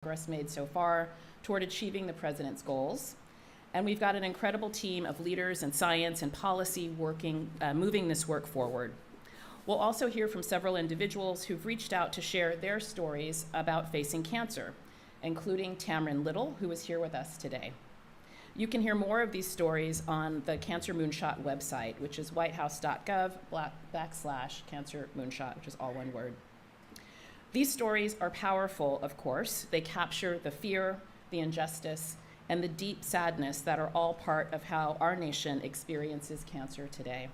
progress made so far toward achieving the president's goals. And we've got an incredible team of leaders in science and policy moving this work forward. We'll also hear from several individuals who've reached out to share their stories about facing cancer, including Tamron Little, who is here with us today. You can hear more of these stories on the Cancer Moonshot website, which is whitehouse.gov/Cancer Moonshot, which is all one word. These stories are powerful, of course. They capture the fear, the injustice, and the deep sadness that are all part of how our nation experiences cancer today.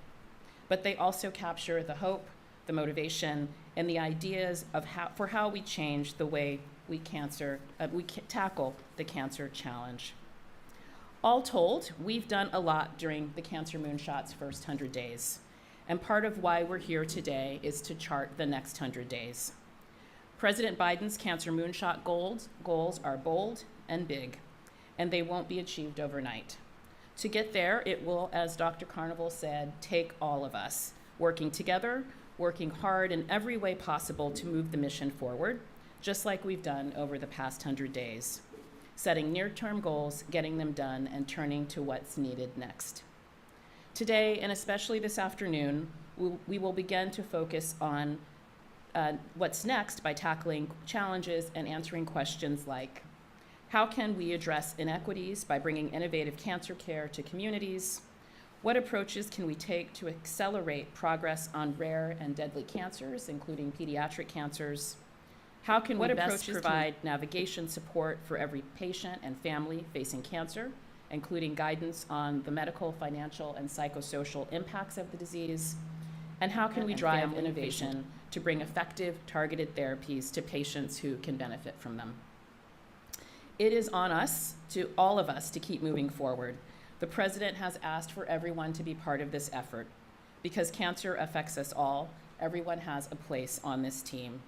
But they also capture the hope, the motivation, and the ideas of how we change the way we tackle the cancer challenge. All told, we've done a lot during the Cancer Moonshot's first 100 days. And part of why we're here today is to chart the next 100 days. President Biden's Cancer Moonshot goals are bold and big, and they won't be achieved overnight. To get there, it will, as Dr. Carnival said, take all of us, working together, working hard in every way possible to move the mission forward, just like we've done over the past 100 days, setting near-term goals, getting them done, and turning to what's needed next. Today, and especially this afternoon, we will begin to focus on what's next by tackling challenges and answering questions like, how can we address inequities by bringing innovative cancer care to communities? What approaches can we take to accelerate progress on rare and deadly cancers, including pediatric cancers? How can we best provide navigation support for every patient and family facing cancer, including guidance on the medical, financial, and psychosocial impacts of the disease? And how can we drive innovation to bring effective, targeted therapies to patients who can benefit from them? It is on us, to all of us, to keep moving forward. The president has asked for everyone to be part of this effort. Because cancer affects us all, everyone has a place on this team.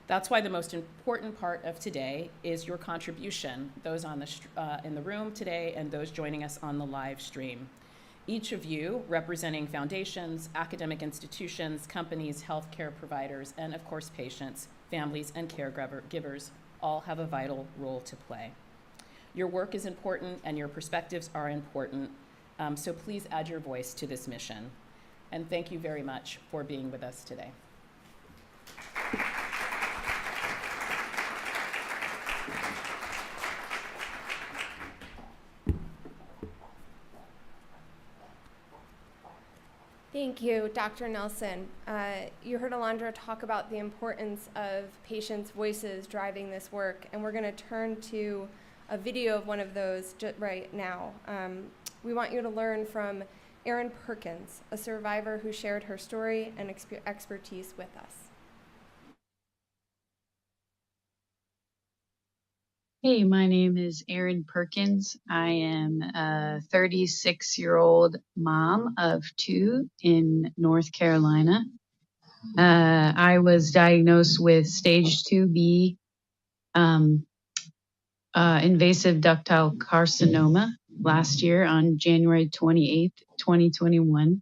That's why the most important part of today is your contribution, those on in the room today and those joining us on the live stream. Each of you, representing foundations, academic institutions, companies, healthcare providers, and of course patients, families, and caregivers, all have a vital role to play. Your work is important and your perspectives are important, so please add your voice to this mission. And thank you very much for being with us today. Thank you, Dr. Nelson. You heard Alondra talk about the importance of patients' voices driving this work, and we're going to turn to a video of one of those right now. We want you to learn from Erin Perkins, a survivor who shared her story and expertise with us. Hey, my name is Erin Perkins. I am a 36-year-old mom of 2 in North Carolina. I was diagnosed with stage 2B invasive ductal carcinoma last year on January 28th, 2021.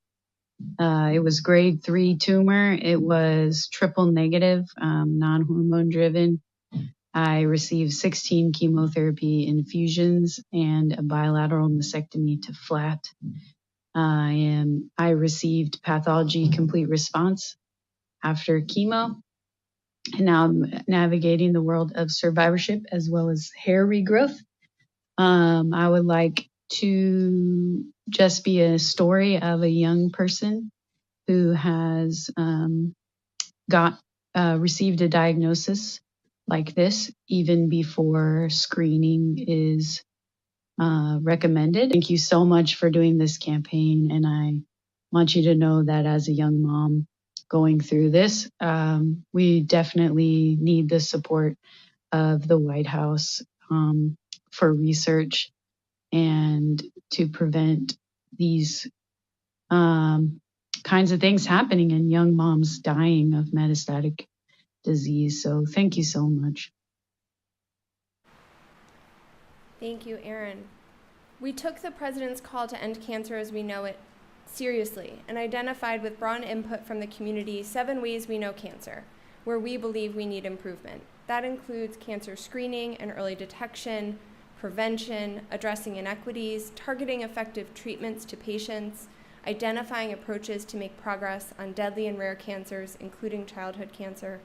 It was grade 3 tumor. It was triple negative, non-hormone driven. I received 16 chemotherapy infusions and a bilateral mastectomy to flat. I received pathology complete response after chemo. And now I'm navigating the world of survivorship as well as hair regrowth. I would like to just be a story of a young person who has received a diagnosis like this even before screening is recommended. Thank you so much for doing this campaign, and I want you to know that as a young mom going through this, we definitely need the support of the White House for research and to prevent these kinds of things happening and young moms dying of metastatic disease. So thank you so much. Thank you, Erin. We took the president's call to end cancer as we know it seriously and identified with broad input from the community 7 ways we know cancer, where we believe we need improvement. That includes cancer screening and early detection, prevention, addressing inequities, targeting effective treatments to patients, identifying approaches to make progress on deadly and rare cancers, including childhood cancer,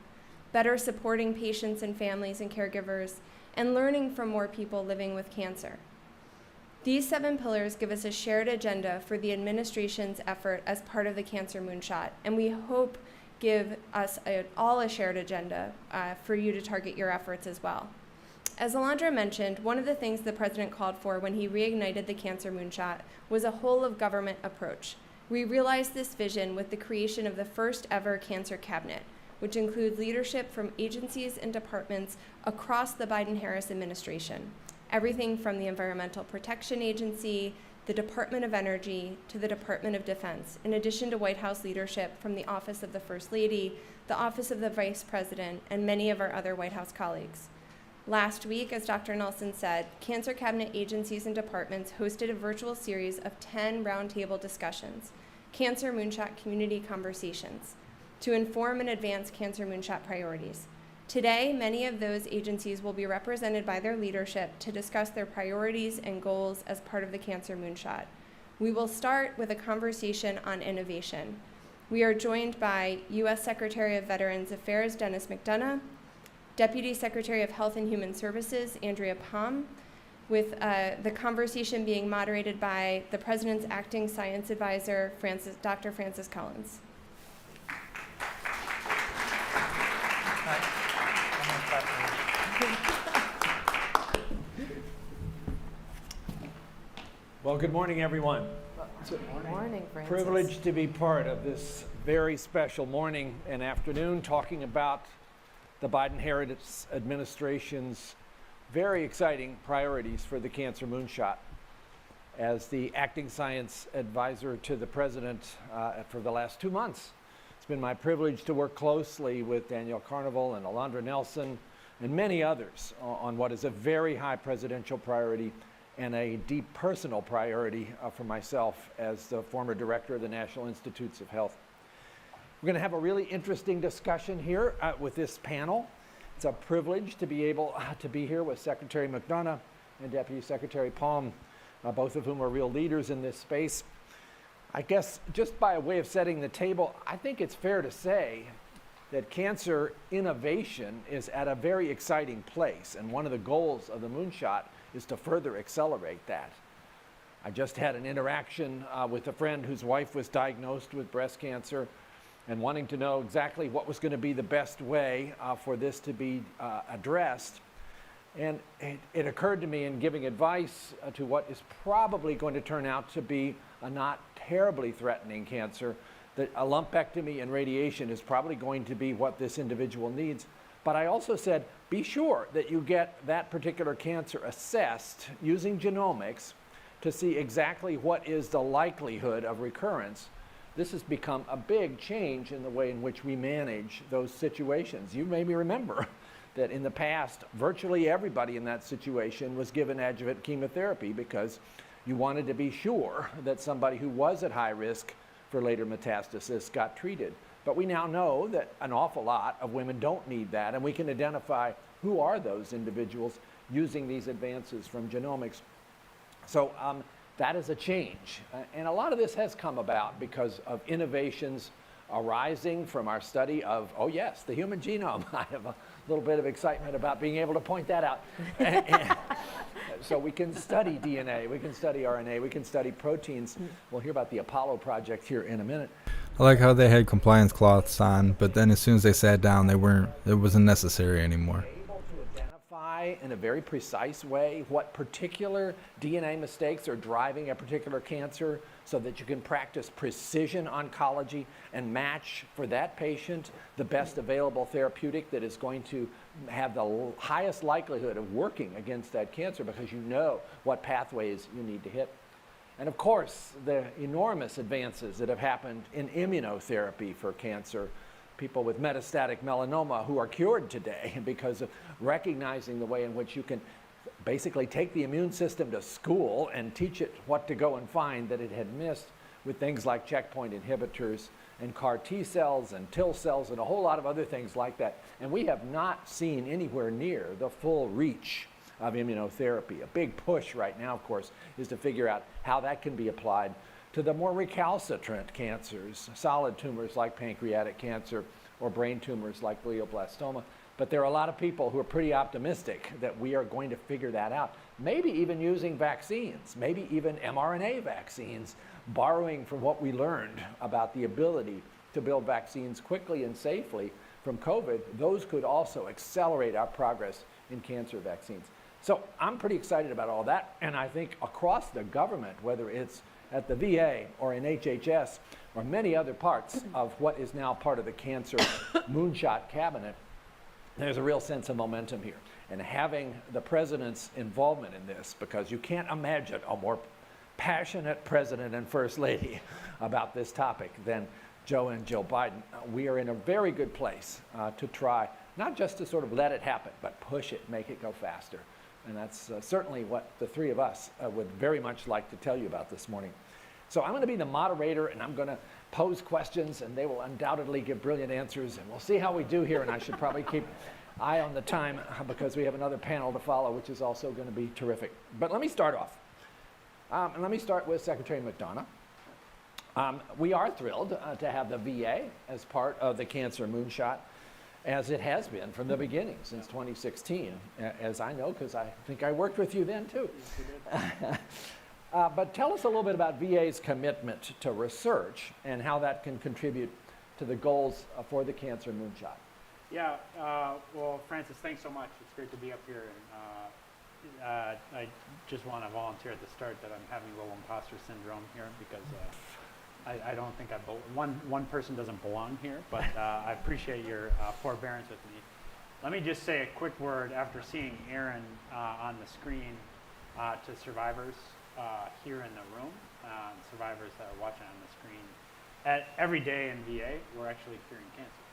better supporting patients and families and caregivers, and learning from more people living with cancer. These 7 pillars give us a shared agenda for the administration's effort as part of the Cancer Moonshot, and we hope give us all a shared agenda for you to target your efforts as well. As Alondra mentioned, one of the things the president called for when he reignited the Cancer Moonshot was a whole-of-government approach. We realized this vision with the creation of the first ever Cancer Cabinet, which includes leadership from agencies and departments across the Biden-Harris administration. Everything from the Environmental Protection Agency, the Department of Energy, to the Department of Defense, in addition to White House leadership from the Office of the First Lady, the Office of the Vice President, and many of our other White House colleagues. Last week, as Dr. Nelson said, Cancer Cabinet agencies and departments hosted a virtual series of 10 roundtable discussions, Cancer Moonshot Community Conversations, to inform and advance Cancer Moonshot priorities. Today, many of those agencies will be represented by their leadership to discuss their priorities and goals as part of the Cancer Moonshot. We will start with a conversation on innovation. We are joined by U.S. Secretary of Veterans Affairs Dennis McDonough, Deputy Secretary of Health and Human Services Andrea Palm, with the conversation being moderated by the President's Acting Science Advisor, Dr. Francis Collins. Well, good morning, everyone. Good morning, Francis. Privileged to be part of this very special morning and afternoon talking about the Biden-Harris administration's very exciting priorities for the Cancer Moonshot. As the acting science advisor to the president for the last 2 months, it's been my privilege to work closely with Danielle Carnival and Alondra Nelson and many others on what is a very high presidential priority and a deep personal priority for myself as the former director of the National Institutes of Health. We're going to have a really interesting discussion here with this panel. It's a privilege to be able to be here with Secretary McDonough and Deputy Secretary Palm, both of whom are real leaders in this space. I guess just by way of setting the table, I think it's fair to say that cancer innovation is at a very exciting place, and one of the goals of the Moonshot is to further accelerate that. I just had an interaction with a friend whose wife was diagnosed with breast cancer and wanting to know exactly what was going to be the best way for this to be addressed. And it occurred to me in giving advice to what is probably going to turn out to be a not terribly threatening cancer, that a lumpectomy and radiation is probably going to be what this individual needs. But I also said, be sure that you get that particular cancer assessed using genomics to see exactly what is the likelihood of recurrence. This has become a big change in the way in which we manage those situations. You maybe remember that in the past, virtually everybody in that situation was given adjuvant chemotherapy because you wanted to be sure that somebody who was at high risk for later metastasis got treated. But we now know that an awful lot of women don't need that, and we can identify who are those individuals using these advances from genomics. So that is a change. And a lot of this has come about because of innovations arising from our study of, oh yes, the human genome. I have a little bit of excitement about being able to point that out. So we can study DNA, we can study RNA, we can study proteins. We'll hear about the Apollo project here in a minute. I like how they had compliance cloths on, but then as soon as they sat down, it wasn't necessary anymore. Able to identify in a very precise way what particular DNA mistakes are driving a particular cancer so that you can practice precision oncology and match for that patient the best available therapeutic that is going to have the highest likelihood of working against that cancer because you know what pathways you need to hit. And of course, the enormous advances that have happened in immunotherapy for cancer, people with metastatic melanoma who are cured today because of recognizing the way in which you can basically take the immune system to school and teach it what to go and find that it had missed with things like checkpoint inhibitors and CAR T cells and TIL cells and a whole lot of other things like that. And we have not seen anywhere near the full reach of immunotherapy. A big push right now, of course, is to figure out how that can be applied to the more recalcitrant cancers, solid tumors like pancreatic cancer or brain tumors like glioblastoma. But there are a lot of people who are pretty optimistic that we are going to figure that out. Maybe even using vaccines, maybe even mRNA vaccines, borrowing from what we learned about the ability to build vaccines quickly and safely from COVID. Those could also accelerate our progress in cancer vaccines. So I'm pretty excited about all that, and I think across the government, whether it's at the VA or in HHS or many other parts of what is now part of the cancer Moonshot cabinet, there's a real sense of momentum here. And having the president's involvement in this, because you can't imagine a more passionate president and first lady about this topic than Joe and Jill Biden, we are in a very good place to try, not just to sort of let it happen, but push it, make it go faster. And that's certainly what the three of us would very much like to tell you about this morning. So I'm going to be the moderator, and I'm going to pose questions, and they will undoubtedly give brilliant answers, and we'll see how we do here. And I should probably keep eye on the time because we have another panel to follow, which is also going to be terrific. But let me start off. And let me start with Secretary McDonough. We are thrilled to have the VA as part of the Cancer Moonshot, as it has been from the beginning since 2016, as I know, because I think I worked with you then too. But tell us a little bit about VA's commitment to research and how that can contribute to the goals for the Cancer Moonshot. Yeah, well, Francis, thanks so much. It's great to be up here. And I just want to volunteer at the start that I'm having a little imposter syndrome here because I don't think one person doesn't belong here, but I appreciate your forbearance with me. Let me just say a quick word after seeing Aaron on the screen to survivors here in the room, survivors that are watching on the screen. Every day in VA, we're actually curing cancer.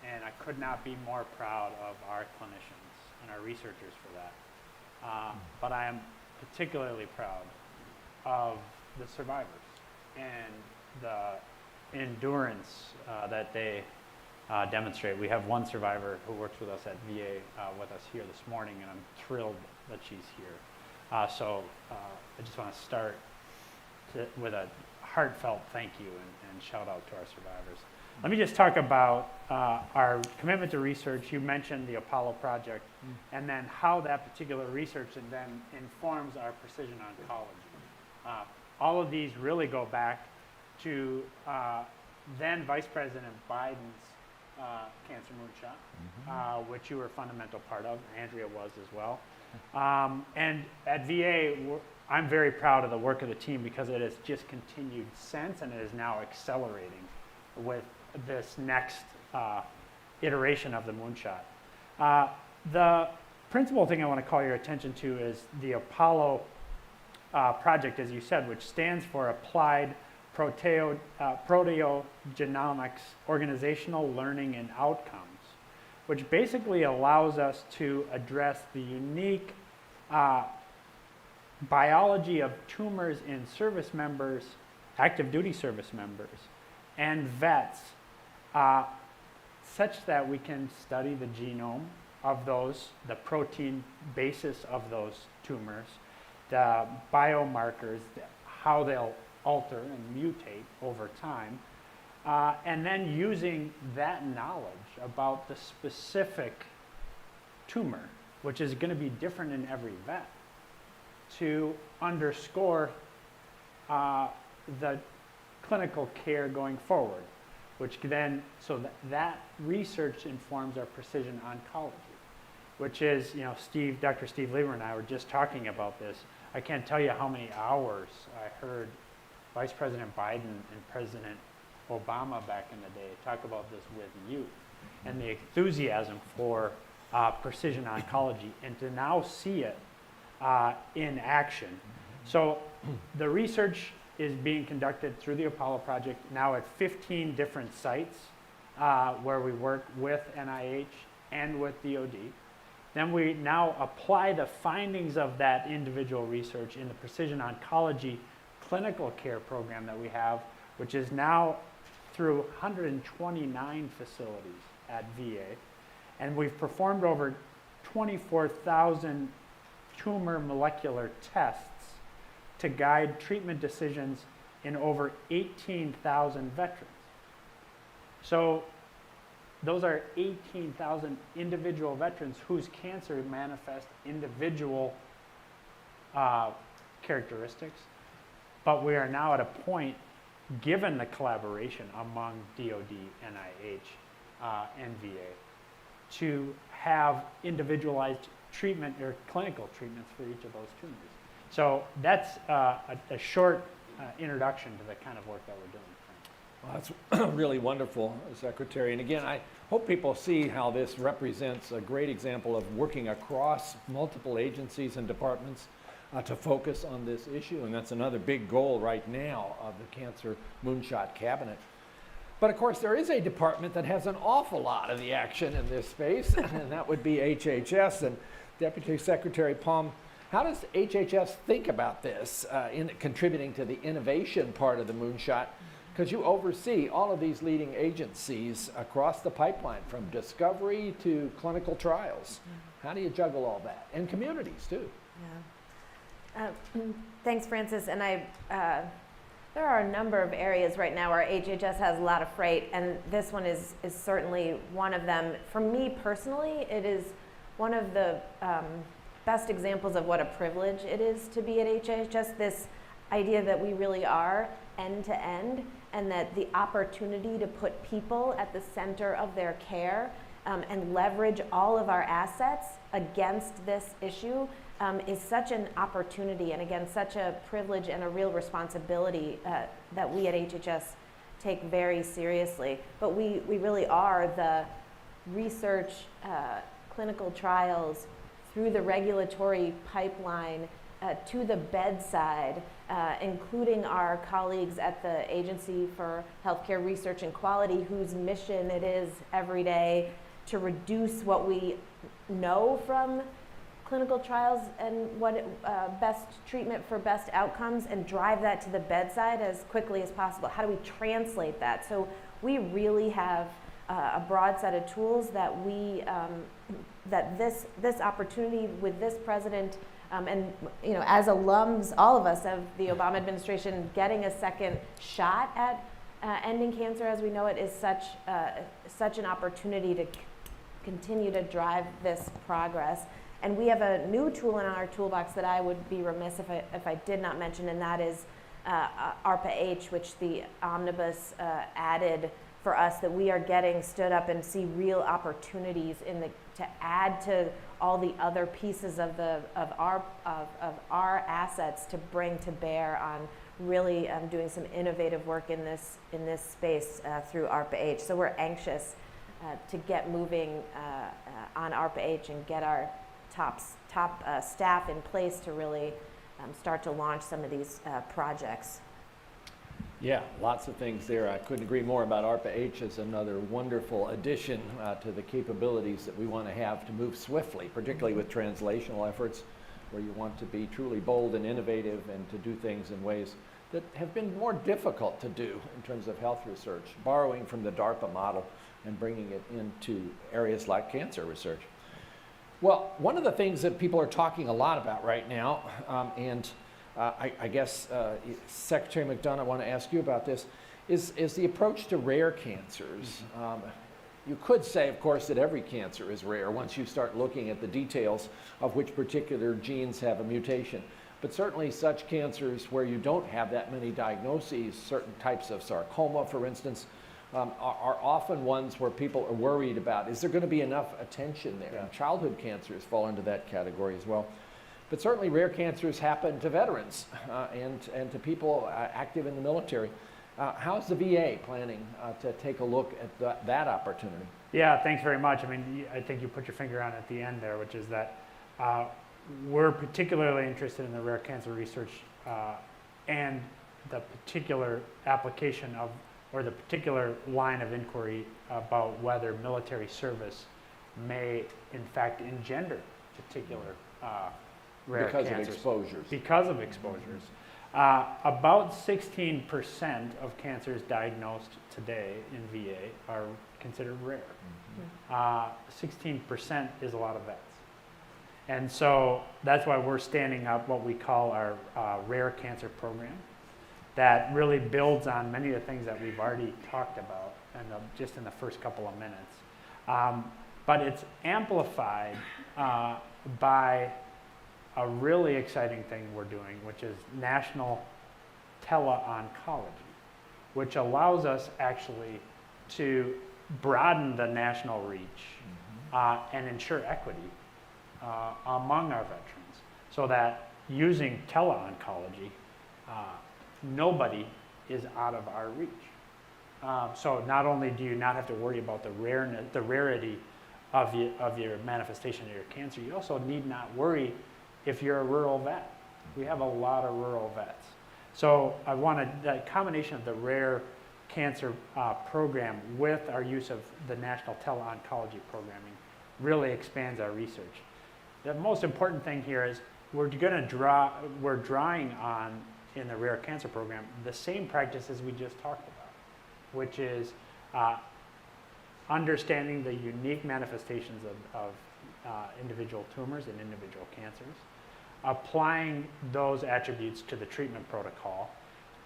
And I could not be more proud of our clinicians and our researchers for that. But I am particularly proud of the survivors and the endurance that they demonstrate. We have one survivor who works with us at VA with us here this morning, and I'm thrilled that she's here. So I just want to start with a heartfelt thank you and shout out to our survivors. Let me just talk about our commitment to research. You mentioned the Apollo project, and then how that particular research and then informs our precision oncology. All of these really go back to then Vice President Biden's Cancer Moonshot, which you were a fundamental part of. Andrea was as well. And at VA, I'm very proud of the work of the team because it has just continued since, and it is now accelerating with this next iteration of the Moonshot. The principal thing I want to call your attention to is the Apollo project, as you said, which stands for Applied Proteogenomics Organizational Learning and Outcomes, which basically allows us to address the unique biology of tumors in service members, active duty service members, and vets, such that we can study the genome of those, the protein basis of those tumors, the biomarkers, how they'll alter and mutate over time, and then using that knowledge about the specific tumor, which is going to be different in every vet, to underscore the clinical care going forward, which then, so that research informs our precision oncology, which is, Dr. Steve Lieber and I were just talking about this. I can't tell you how many hours I heard Vice President Biden and President Obama back in the day talk about this with you, and the enthusiasm for precision oncology, and to now see it in action. So the research is being conducted through the Apollo project now at 15 different sites where we work with NIH and with DOD. Then we now apply the findings of that individual research in the precision oncology clinical care program that we have, which is now through 129 facilities at VA, and we've performed over 24,000 tumor molecular tests to guide treatment decisions in over 18,000 veterans. So those are 18,000 individual veterans whose cancer manifests individual characteristics. But we are now at a point, given the collaboration among DoD, NIH, and VA, to have individualized treatment or clinical treatments for each of those tumors. So that's a short introduction to the kind of work that we're doing. Well, that's really wonderful, Secretary. And again, I hope people see how this represents a great example of working across multiple agencies and departments to focus on this issue. And that's another big goal right now of the Cancer Moonshot Cabinet. But of course, there is a department that has an awful lot of the action in this space, and that would be HHS. And Deputy Secretary Palm, how does HHS think about this in contributing to the innovation part of the Moonshot? Because you oversee all of these leading agencies across the pipeline, from discovery to clinical trials. How do you juggle all that? And communities, too. Yeah. Thanks, Francis. And there are a number of areas right now where HHS has a lot of freight, and this one is certainly one of them. For me personally, it is one of the best examples of what a privilege it is to be at HHS, this idea that we really are end to end, and that the opportunity to put people at the center of their care and leverage all of our assets against this issue is such an opportunity, and again, such a privilege and a real responsibility that we at HHS take very seriously. But we really are the research, clinical trials, through the regulatory pipeline, to the bedside, including our colleagues at the Agency for Healthcare Research and Quality, whose mission it is every day to reduce what we know from clinical trials and what best treatment for best outcomes, and drive that to the bedside as quickly as possible. How do we translate that? So we really have a broad set of tools that we that this opportunity with this president and as alums, all of us of the Obama administration, getting a second shot at ending cancer as we know it is such an opportunity to continue to drive this progress. And we have a new tool in our toolbox that I would be remiss if I did not mention, and that is ARPA-H, which the omnibus added for us, that we are getting stood up and see real opportunities to add to all the other pieces of our assets to bring to bear on really doing some innovative work in this space through ARPA-H. So we're anxious to get moving on ARPA-H and get our top staff in place to really start to launch some of these projects. Yeah, lots of things there. I couldn't agree more about ARPA-H as another wonderful addition to the capabilities that we want to have to move swiftly, particularly with translational efforts, where you want to be truly bold and innovative and to do things in ways that have been more difficult to do in terms of health research, borrowing from the DARPA model and bringing it into areas like cancer research. Well, one of the things that people are talking a lot about right now, I guess, Secretary McDonough, I want to ask you about this, is the approach to rare cancers. You could say, of course, that every cancer is rare once you start looking at the details of which particular genes have a mutation. But certainly such cancers where you don't have that many diagnoses, certain types of sarcoma, for instance, are often ones where people are worried about, is there going to be enough attention there? Yeah. And childhood cancers fall into that category as well. But certainly rare cancers happen to veterans and to people active in the military. How's the VA planning to take a look at that opportunity? Yeah, thanks very much. I mean, I think you put your finger on it at the end there, which is that we're particularly interested in the rare cancer research and the particular application of, or the particular line of inquiry about whether military service may in fact engender particular rare because cancers. of exposures. Because of exposures. About 16% of cancers diagnosed today in VA are considered rare. 16% is a lot of vets. And so that's why we're standing up what we call our rare cancer program that really builds on many of the things that we've already talked about just in the first couple of minutes. But it's amplified by a really exciting thing we're doing, which is national tele-oncology, which allows us actually to broaden the national reach and ensure equity among our veterans, so that using tele-oncology, nobody is out of our reach. So not only do you not have to worry about the rarity of your manifestation of your cancer, you also need not worry if you're a rural vet. We have a lot of rural vets. So I wanted that combination of the rare cancer program with our use of the national tele-oncology programming really expands our research. The most important thing here is we're drawing on, in the rare cancer program, the same practices we just talked about, which is understanding the unique manifestations of individual tumors and individual cancers, applying those attributes to the treatment protocol,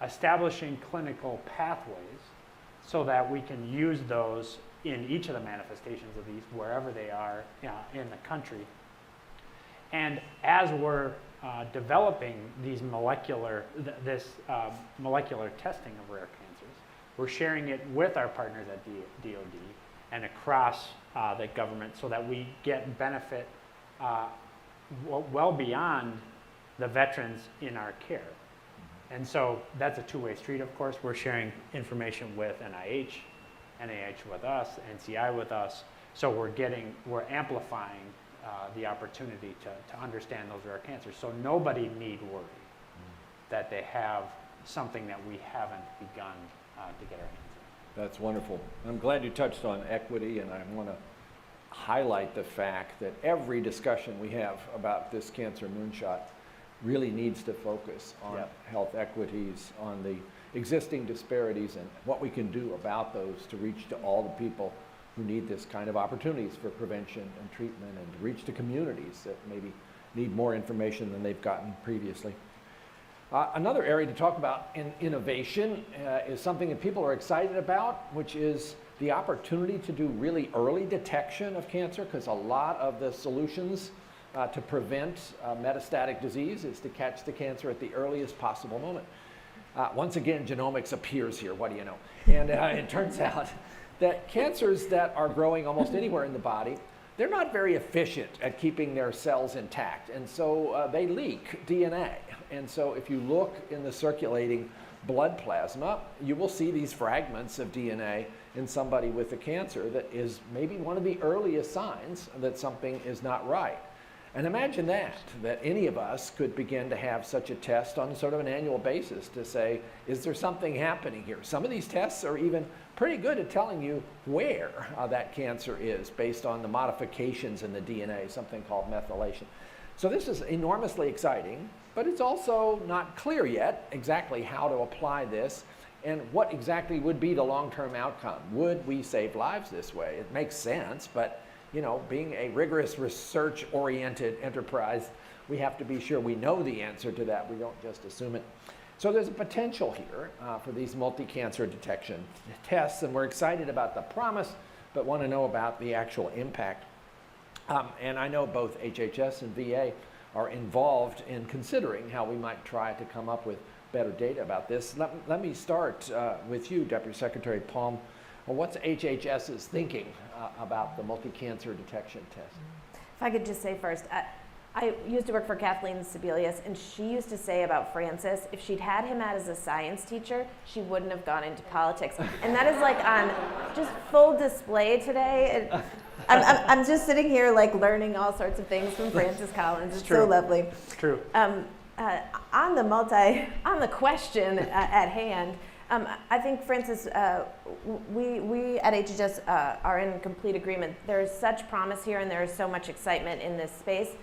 establishing clinical pathways so that we can use those in each of the manifestations of these, wherever they are in the country. And as we're developing these molecular testing of rare cancers, we're sharing it with our partners at DoD and across the government so that we get benefit well beyond the veterans in our care. And so that's a two-way street, of course. We're sharing information with NIH with us, NCI with us. So we're amplifying the opportunity to understand those rare cancers. So nobody need worry that they have something that we haven't begun to get our hands on. That's wonderful. I'm glad you touched on equity, and I want to highlight the fact that every discussion we have about this cancer moonshot really needs to focus on health equities, on the existing disparities, and what we can do about those to reach to all the people who need this kind of opportunities for prevention and treatment, and to reach to communities that maybe need more information than they've gotten previously. Another area to talk about in innovation is something that people are excited about, which is the opportunity to do really early detection of cancer, because a lot of the solutions to prevent metastatic disease is to catch the cancer at the earliest possible moment. Once again, genomics appears here, what do you know? And it turns out that cancers that are growing almost anywhere in the body, they're not very efficient at keeping their cells intact, and so they leak DNA. And so if you look in the circulating blood plasma, you will see these fragments of DNA in somebody with a cancer that is maybe one of the earliest signs that something is not right. And imagine that any of us could begin to have such a test on sort of an annual basis to say, is there something happening here? Some of these tests are even pretty good at telling you where that cancer is based on the modifications in the DNA, something called methylation. So this is enormously exciting, but it's also not clear yet exactly how to apply this and what exactly would be the long-term outcome. Would we save lives this way? It makes sense, but you know, being a rigorous research-oriented enterprise, we have to be sure we know the answer to that. We don't just assume it. So there's a potential here for these multi-cancer detection tests, and we're excited about the promise, but want to know about the actual impact. And I know both HHS and VA are involved in considering how we might try to come up with better data about this. Let me start with you, Deputy Secretary Palm. Well, what's HHS's thinking about the multi-cancer detection test? If I could just say first, I used to work for Kathleen Sebelius, and she used to say about Francis, if she'd had him as a science teacher, she wouldn't have gone into politics. And that is like on just full display today. I'm just sitting here like learning all sorts of things from Francis Collins. It's so lovely. It's true. On the question at hand, I think, Francis, we at HHS are in complete agreement. There is such promise here, and there is so much excitement in this space.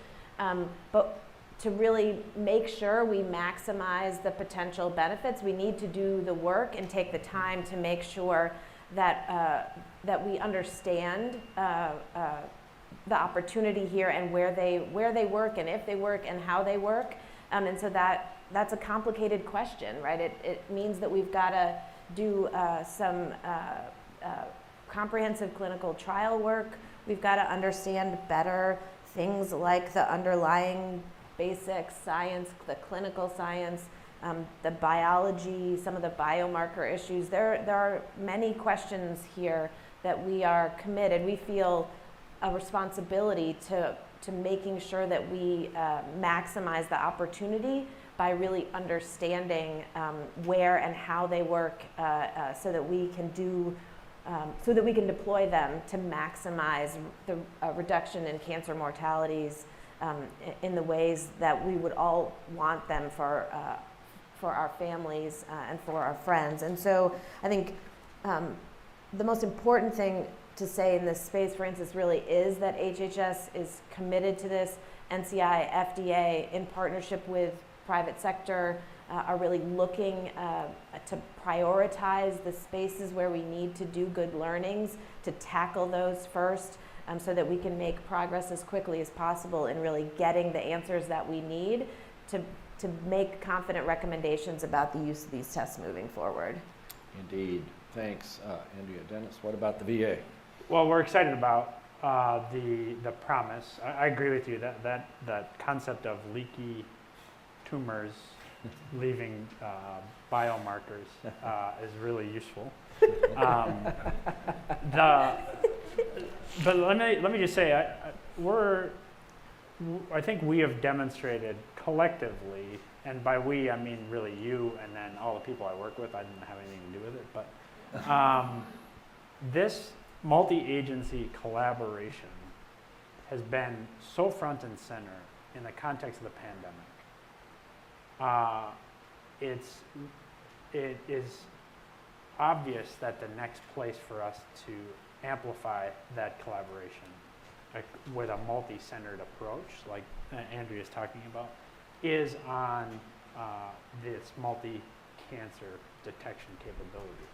But to really make sure we maximize the potential benefits, we need to do the work and take the time to make sure that, that we understand the opportunity here and where they work and if they work and how they work. And so that's a complicated question, right? It means that we've got to do some comprehensive clinical trial work. We've got to understand better things like the underlying basic science, the clinical science, the biology, some of the biomarker issues. There are many questions here that we are committed. We feel a responsibility to making sure that we maximize the opportunity by really understanding where and how they work, so that we can deploy them to maximize the reduction in cancer mortalities in the ways that we would all want them for our families and for our friends. And so I think the most important thing to say in this space, Francis, really is that HHS is committed to this. NCI, FDA, in partnership with private sector, are really looking to prioritize the spaces where we need to do good learnings, to tackle those first, so that we can make progress as quickly as possible in really getting the answers that we need to make confident recommendations about the use of these tests moving forward. Indeed. Thanks, Andrea. Dennis, what about the VA? Well, we're excited about the promise. I agree with you that concept of leaky tumors leaving biomarkers is really useful. But let me just say, I think we have demonstrated collectively, and by we I mean really you and then all the people I work with. I didn't have anything to do with it, but this multi-agency collaboration has been so front and center in the context of the pandemic. It is obvious that the next place for us to amplify that collaboration, like with a multi-centered approach, like Andrea is talking about, is on this multi-cancer detection capability.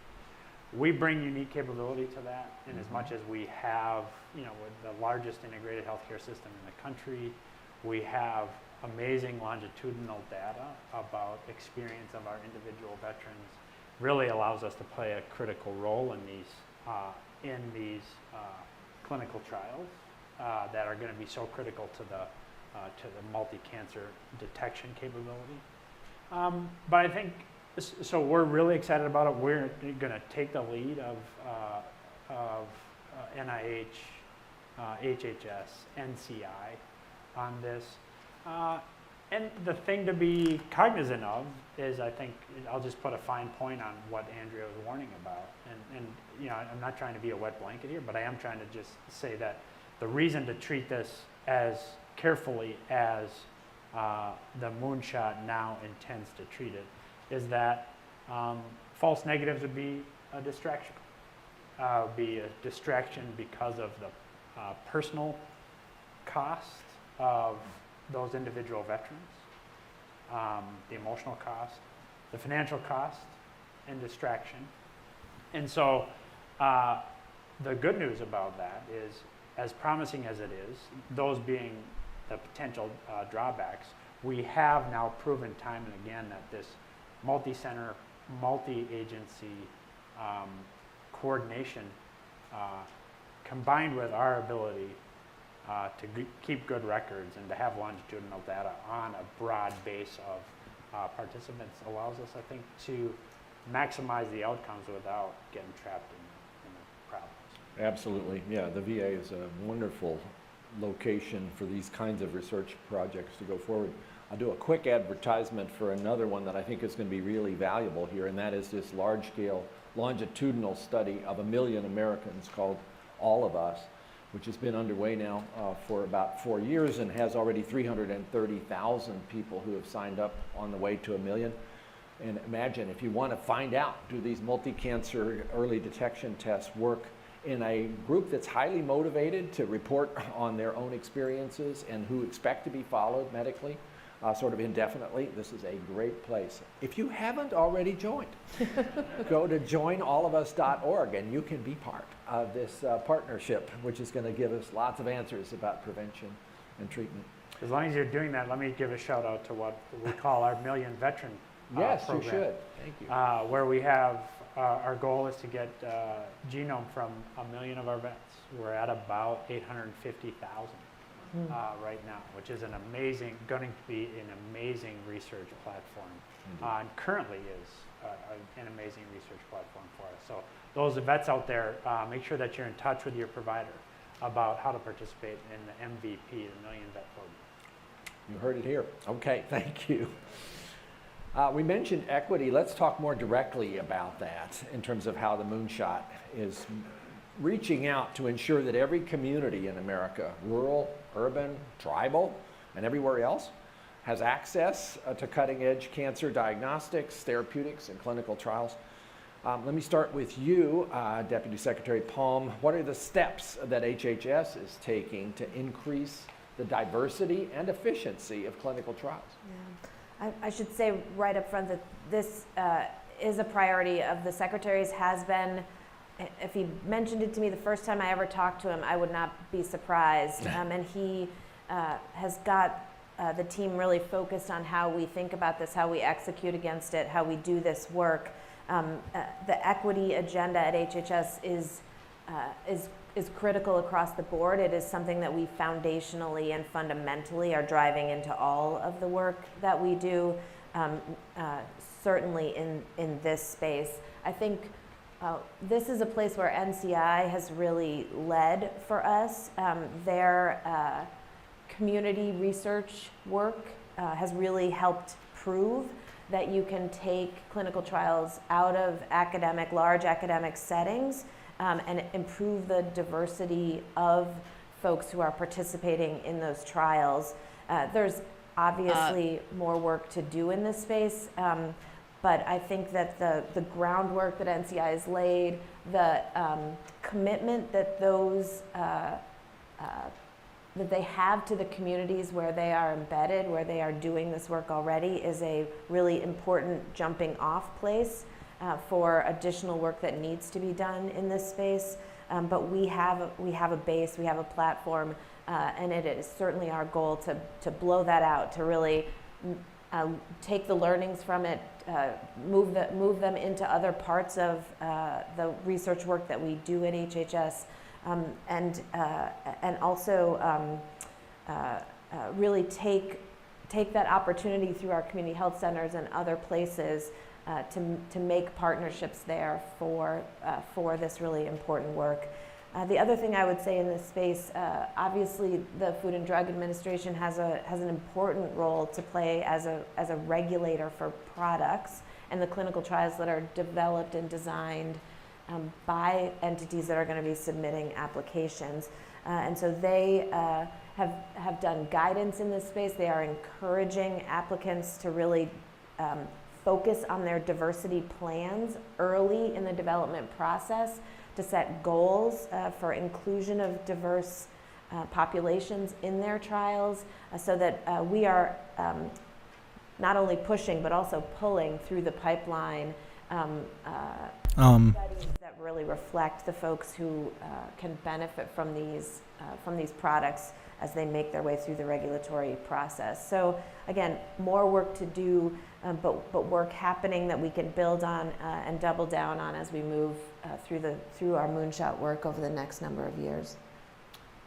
We bring unique capability to that in as much as we have, with the largest integrated healthcare system in the country. We have amazing longitudinal data about experience of our individual veterans. Really allows us to play a critical role in these clinical trials that are going to be so critical to the multi-cancer detection capability. But I think, so we're really excited about it. We're going to take the lead of NIH, HHS, NCI on this. And the thing to be cognizant of is, I think, I'll just put a fine point on what Andrea was warning about. And I'm not trying to be a wet blanket here, but I am trying to just say that the reason to treat this as carefully as the Moonshot now intends to treat it is that false negatives would be a distraction. Would be a distraction because of the personal cost of those individual veterans, the emotional cost, the financial cost, and distraction. And so the good news about that is, as promising as it is, those being the potential drawbacks, we have now proven time and again that this multi-center, multi-agency coordination combined with our ability to keep good records and to have longitudinal data on a broad base of participants allows us, I think, to maximize the outcomes without getting trapped in the problems. Absolutely. Yeah, the VA is a wonderful location for these kinds of research projects to go forward. I'll do a quick advertisement for another one that I think is going to be really valuable here, and that is this large-scale longitudinal study of 1 million Americans called All of Us, which has been underway now for about 4 years and has already 330,000 people who have signed up on the way to 1 million. And imagine if you want to find out, do these multi-cancer early detection tests work in a group that's highly motivated to report on their own experiences and who expect to be followed medically, sort of indefinitely, this is a great place. If you haven't already joined, go to joinallofus.org and you can be part of this partnership, which is going to give us lots of answers about prevention and treatment. As long as you're doing that, let me give a shout out to what we call our Million Veteran Yes, program. you should. Thank you. Where we have, our goal is to get genome from 1 million of our vets. We're at about 850,000 right now, which is going to be an amazing research platform. And currently is an amazing research platform for us. So those vets out there, make sure that you're in touch with your provider about how to participate in the MVP, the Million Vet Program. You heard it here. Okay, thank you. We mentioned equity. Let's talk more directly about that in terms of how the Moonshot is reaching out to ensure that every community in America, rural, urban, tribal, and everywhere else, has access to cutting-edge cancer diagnostics, therapeutics, and clinical trials. Let me start with you, Deputy Secretary Palm. What are the steps that HHS is taking to increase the diversity and efficiency of clinical trials? Yeah. I should say right up front that this is a priority of the Secretary's, has been. If he mentioned it to me the first time I ever talked to him, I would not be surprised. And he has got the team really focused on how we think about this, how we execute against it, how we do this work. The equity agenda at HHS is critical across the board. It is something that we foundationally and fundamentally are driving into all of the work that we do, certainly in this space. I think this is a place where NCI has really led for us. Their community research work has really helped prove that you can take clinical trials out of large academic settings and improve the diversity of folks who are participating in those trials. There's obviously more work to do in this space, but I think that the groundwork that NCI has laid, the commitment that those that they have to the communities where they are embedded, where they are doing this work already, is a really important jumping off place for additional work that needs to be done in this space. But we have a base, we have a platform, and it is certainly our goal to blow that out, to really take the learnings from it, move them into other parts of the research work that we do at HHS, and also really take that opportunity through our community health centers and other places to make partnerships there for this really important work. The other thing I would say in this space, obviously the Food and Drug Administration has an important role to play as a regulator for products and the clinical trials that are developed and designed by entities that are going to be submitting applications. And so they have done guidance in this space. They are encouraging applicants to really focus on their diversity plans early in the development process, to set goals for inclusion of diverse populations in their trials, so that we are not only pushing but also pulling through the pipeline studies that really reflect the folks who can benefit from these products as they make their way through the regulatory process. So again, more work to do, but work happening that we can build on and double down on as we move through our Moonshot work over the next number of years.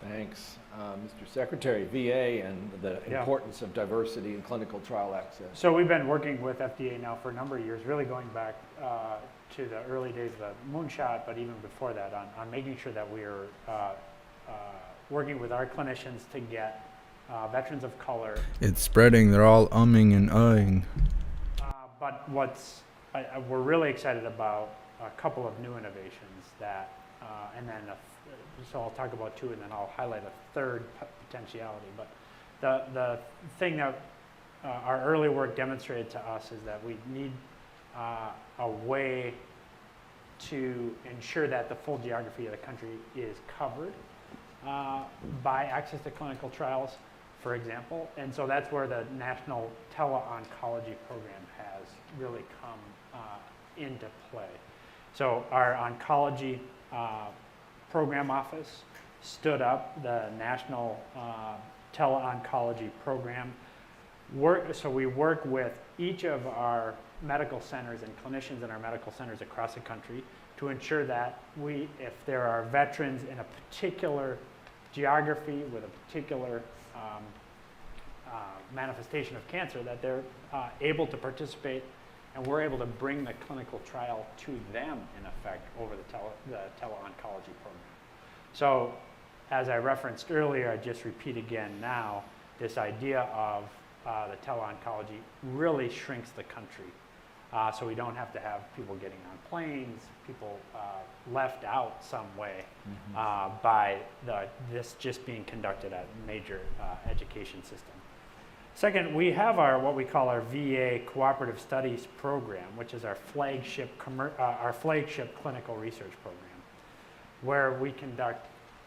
Thanks. Mr. Secretary, VA and the importance of diversity in clinical trial access. So we've been working with FDA now for a number of years, really going back to the early days of the Moonshot, but even before that, on making sure that we're working with our clinicians to get veterans of color. It's spreading. They're all umming and uhing. But we're really excited about a couple of new innovations that, and then so I'll talk about two, and then I'll highlight a third potentiality. But the thing that our early work demonstrated to us is that we need a way to ensure that the full geography of the country is covered by access to clinical trials for example. And so that's where the National Tele-Oncology Program has really come into play. So our oncology program office stood up the National Tele-Oncology Program. So we work with each of our medical centers and clinicians in our medical centers across the country to ensure that if there are veterans in a particular geography with a particular manifestation of cancer, that they're able to participate, and we're able to bring the clinical trial to them, in effect, over the tele-oncology program. So, as I referenced earlier, I just repeat again now, this idea of the tele-oncology really shrinks the country. So we don't have to have people getting on planes, people left out some way by this just being conducted at a major education system. Second, we have what we call our VA Cooperative Studies Program, which is our flagship clinical research program, where we conduct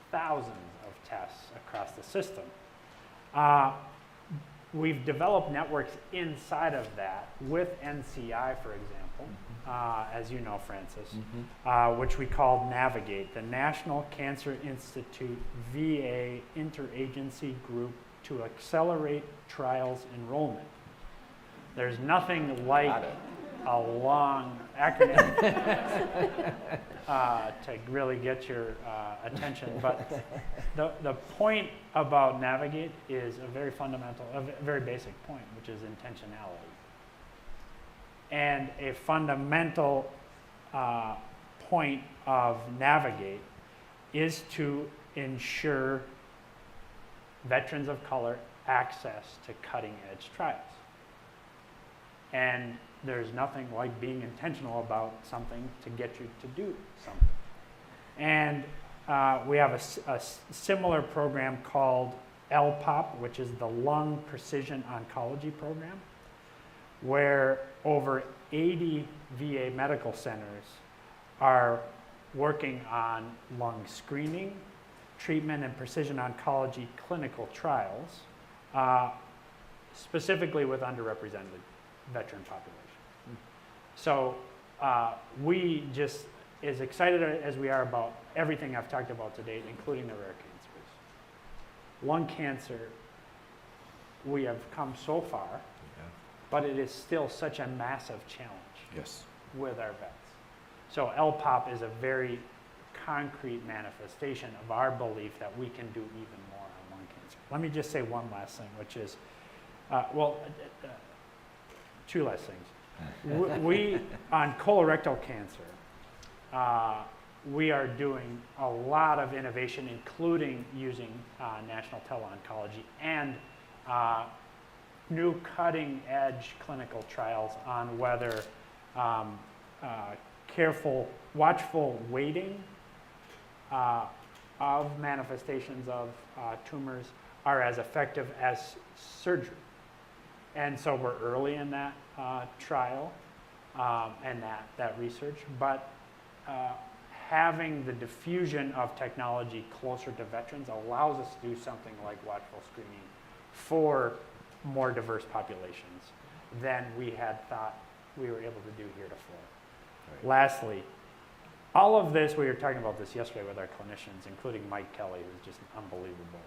thousands of tests across the system. We've developed networks inside of that with NCI, for example, as you know, Francis, which we call Navigate, the National Cancer Institute VA Interagency Group to Accelerate Trials Enrollment. There's nothing like a long acronym to really get your attention, but the point about Navigate is a very fundamental, a very basic point, which is intentionality. And a fundamental point of Navigate is to ensure veterans of color access to cutting-edge trials. And there's nothing like being intentional about something to get you to do something. And we have a similar program called LPOP, which is the Lung Precision Oncology Program, where over 80 VA medical centers are working on lung screening, treatment, and precision oncology clinical trials, specifically with underrepresented veteran population. So we just, as excited as we are about everything I've talked about to date, including the rare cancers, lung cancer, we have come so far, but it is still such a massive challenge with our vets. So LPOP is a very concrete manifestation of our belief that we can do even more on lung cancer. Let me just say one last thing, which is, two last things. We, on colorectal cancer, we are doing a lot of innovation, including using National Tele-Oncology and new cutting-edge clinical trials on whether careful, watchful waiting of manifestations of tumors are as effective as surgery. And so we're early in that trial and that research, but having the diffusion of technology closer to veterans allows us to do something like watchful screening for more diverse populations than we had thought we were able to do heretofore. Right. Lastly, all of this, we were talking about this yesterday with our clinicians, including Mike Kelly, who's just an unbelievable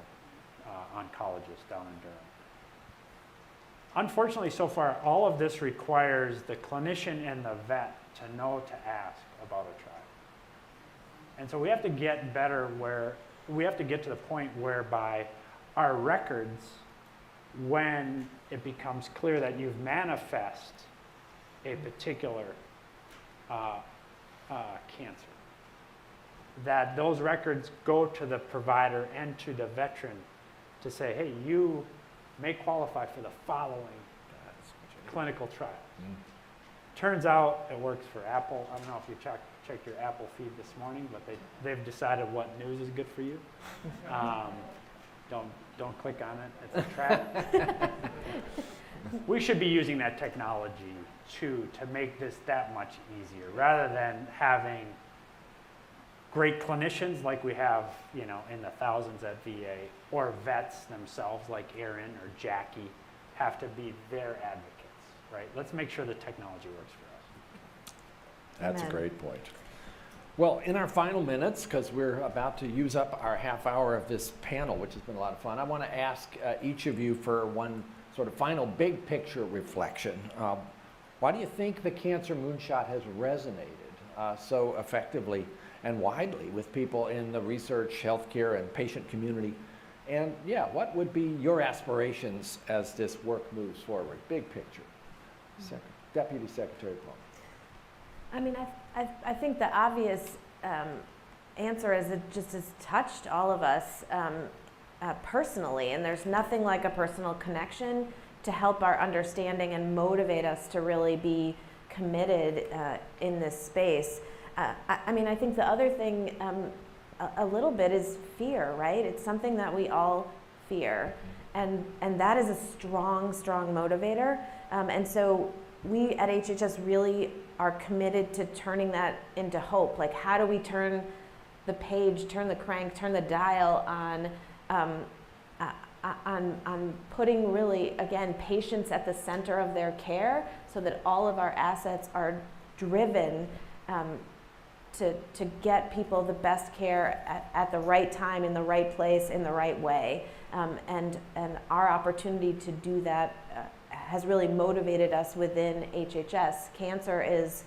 oncologist down in Durham. Unfortunately, so far, all of this requires the clinician and the vet to know to ask about a trial. And so we have to get better we have to get to the point whereby our records, when it becomes clear that you've manifest a particular cancer, that those records go to the provider and to the veteran to say, hey, you may qualify for the following clinical trial. Turns out it works for Apple. I don't know if you checked your Apple feed this morning, but they've decided what news is good for you. Don't click on it. It's a trap. We should be using that technology to make this that much easier, rather than having great clinicians like we have, you know, in the thousands at VA, or vets themselves like Aaron or Jackie have to be their advocates, right? Let's make sure the technology works for us. That's a Amen. great point. Well, in our final minutes, because we're about to use up our half hour of this panel, which has been a lot of fun, I want to ask each of you for one sort of final big picture reflection. Why do you think the Cancer Moonshot has resonated so effectively and widely with people in the research, healthcare, and patient community? And yeah, what would be your aspirations as this work moves forward? Big picture. Deputy Secretary Plum. I mean, I think the obvious answer is it just has touched all of us personally, and there's nothing like a personal connection to help our understanding and motivate us to really be committed in this space. I mean, I think the other thing a little bit is fear, right? It's something that we all fear, and that is a strong, strong motivator. And so we at HHS really are committed to turning that into hope. Like, how do we turn the page, turn the crank, turn the dial on putting really, again, patients at the center of their care, so that all of our assets are driven to get people the best care at the right time, in the right place, in the right way. And our opportunity to do that has really motivated us within HHS. Cancer is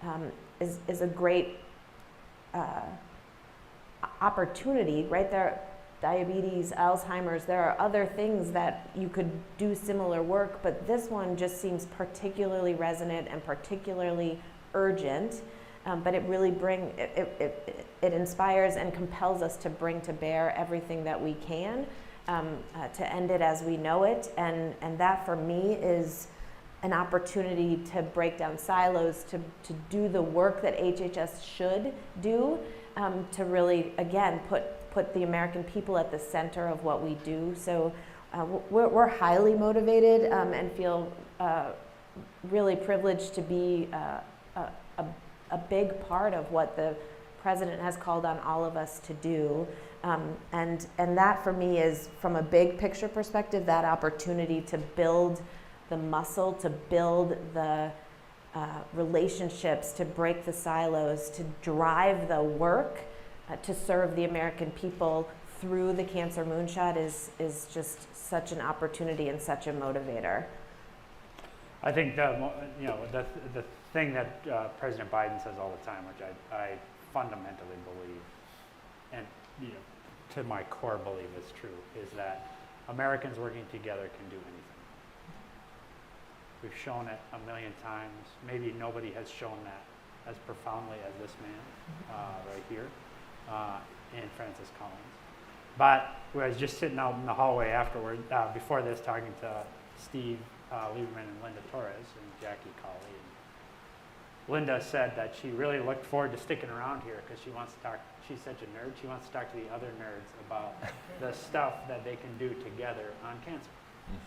a great opportunity, right? There, diabetes, Alzheimer's, there are other things that you could do similar work, but this one just seems particularly resonant and particularly urgent. But it really it inspires and compels us to bring to bear everything that we can to end it as we know it, and that for me is an opportunity to break down silos, to do the work that HHS should do, to really, again, put the American people at the center of what we do. So we're highly motivated and feel really privileged to be a big part of what the President has called on all of us to do. And that for me is, from a big picture perspective, that opportunity to build the muscle, to build the relationships, to break the silos, to drive the work, to serve the American people through the Cancer Moonshot is just such an opportunity and such a motivator. I think the thing that President Biden says all the time, which I fundamentally believe, and to my core belief is true, is that Americans working together can do anything. We've shown it a million times. Maybe nobody has shown that as profoundly as this man right here, and Francis Collins. But I was just sitting out in the hallway afterward, before this, talking to Steve Lieberman and Linda Torres and Jackie Colley. And Linda said that she really looked forward to sticking around here because she wants to talk. She's such a nerd. She wants to talk to the other nerds about the stuff that they can do together on cancer.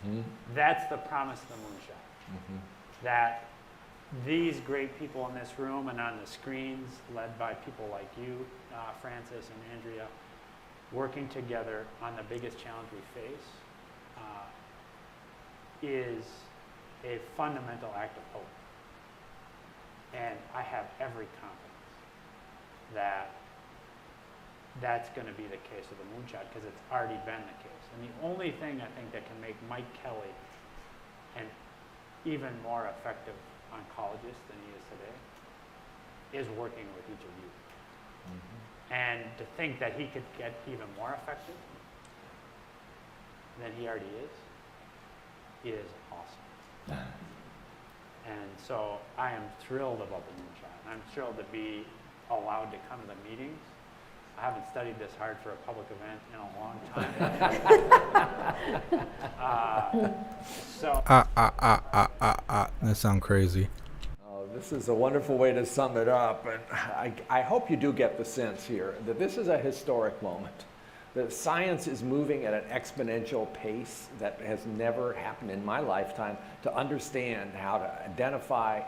Mm-hmm. That's the promise of the Moonshot. Mm-hmm. That these great people in this room and on the screens, led by people like you, Francis and Andrea, working together on the biggest challenge we face, is a fundamental act of hope. And I have every confidence that that's going to be the case with the Moonshot, because it's already been the case. And the only thing I think that can make Mike Kelly an even more effective oncologist than he is today is working with each of you. Mm-hmm. And to think that he could get even more effective than he already is awesome. And so I am thrilled about the Moonshot. I'm thrilled to be allowed to come to the meetings. I haven't studied this hard for a public event in a long time. That sounds crazy. Oh, this is a wonderful way to sum it up. And I hope you do get the sense here that this is a historic moment. That science is moving at an exponential pace that has never happened in my lifetime to understand how to identify,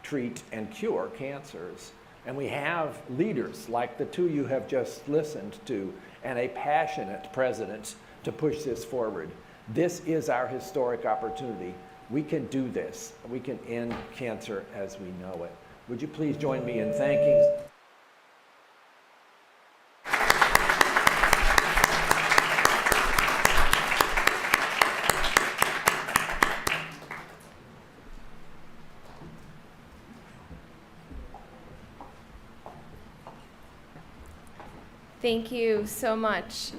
treat, and cure cancers. And we have leaders like the two you have just listened to, and a passionate president to push this forward. This is our historic opportunity. We can do this. We can end cancer as we know it. Would you please join me in thanking Thank you so much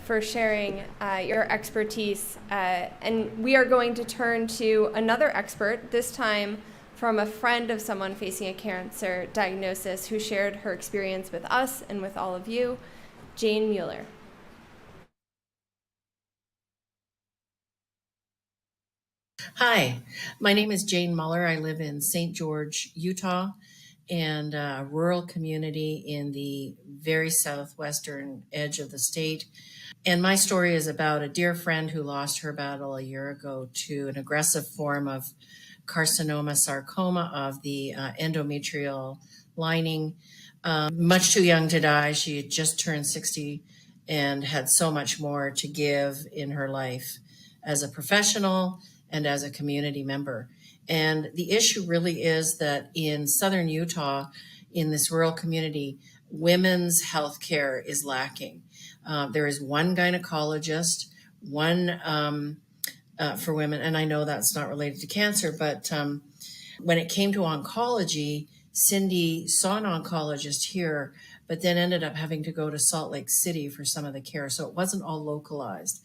for sharing your expertise. And we are going to turn to another expert, this time from a friend of someone facing a cancer diagnosis who shared her experience with us and with all of you, Jane Mueller. Hi, my name is Jane Muller. I live in St. George, Utah, and a rural community in the very southwestern edge of the state. And my story is about a dear friend who lost her battle a year ago to an aggressive form of carcinoma sarcoma of the endometrial lining. Much too young to die. She had just turned 60 and had so much more to give in her life as a professional and as a community member. And the issue really is that in southern Utah, in this rural community, women's health care is lacking. There is one gynecologist, one for women, and I know that's not related to cancer, but when it came to oncology, Cindy saw an oncologist here, but then ended up having to go to Salt Lake City for some of the care, so it wasn't all localized.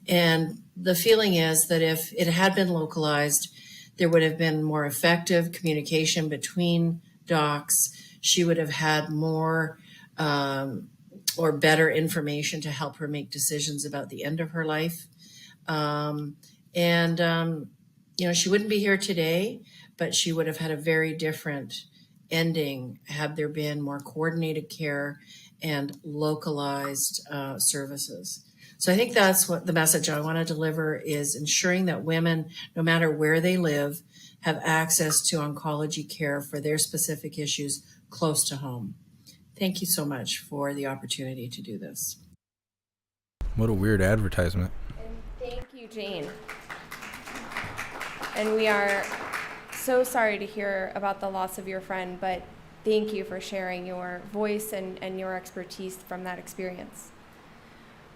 And the feeling is that if it had been localized, there would have been more effective communication between docs. She would have had more or better information to help her make decisions about the end of her life. She wouldn't be here today, but she would have had a very different ending had there been more coordinated care and localized services. So I think that's what the message I want to deliver is ensuring that women, no matter where they live, have access to oncology care for their specific issues close to home. Thank you so much for the opportunity to do this. What a weird advertisement. And thank you, Jane. And we are so sorry to hear about the loss of your friend, but thank you for sharing your voice and your expertise from that experience.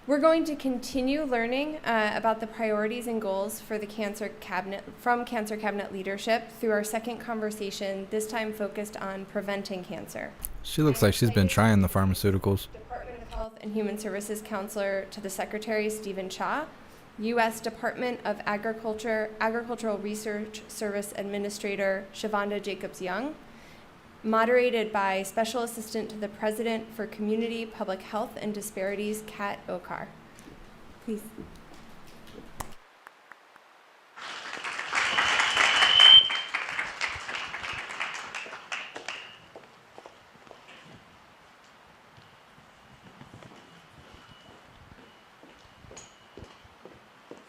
We're going to continue learning about the priorities and goals for the Cancer Cabinet from Cancer Cabinet leadership through our second conversation, this time focused on preventing cancer. She looks like she's been trying the pharmaceuticals. Department of Health and Human Services Counselor to the Secretary, Stephen Cha, U.S. Department of Agricultural Research Service Administrator, Shavonda Jacobs-Young, moderated by Special Assistant to the President for Community, Public Health, and Disparities, Kat Okar. Please.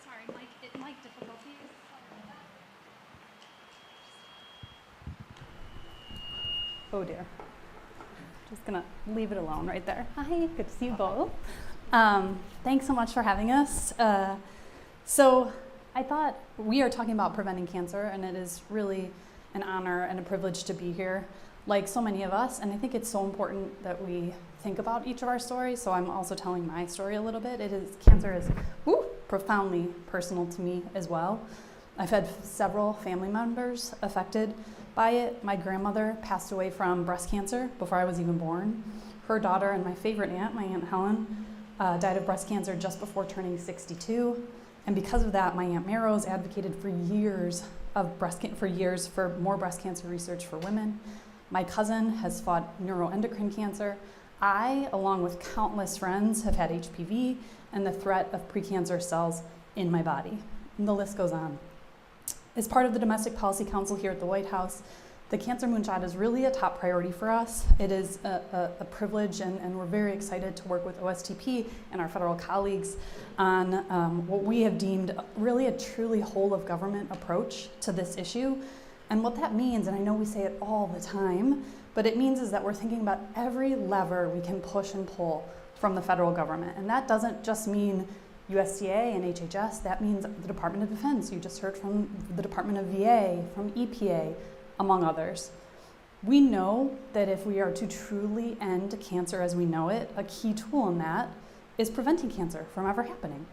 Sorry, mic difficulties. Oh dear. Just gonna leave it alone right there. Hi, good to see you both. Thanks so much for having us. So I thought we are talking about preventing cancer, and it is really an honor and a privilege to be here, like so many of us. And I think it's so important that we think about each of our stories. So I'm also telling my story a little bit. Cancer is profoundly personal to me as well. I've had several family members affected by it. My grandmother passed away from breast cancer before I was even born. Her daughter and my favorite aunt, my Aunt Helen, died of breast cancer just before turning 62. And because of that, my Aunt Marrow's advocated for years for more breast cancer research for women. My cousin has fought neuroendocrine cancer. I, along with countless friends, have had HPV and the threat of precancer cells in my body. And the list goes on. As part of the Domestic Policy Council here at the White House, the Cancer Moonshot is really a top priority for us. It is a privilege, and we're very excited to work with OSTP and our federal colleagues on what we have deemed really a truly whole of government approach to this issue. And what that means, and I know we say it all the time, but it means is that we're thinking about every lever we can push and pull from the federal government. And that doesn't just mean USDA and HHS, that means the Department of Defense. You just heard from the Department of VA, from EPA, among others. We know that if we are to truly end cancer as we know it, a key tool in that is preventing cancer from ever happening.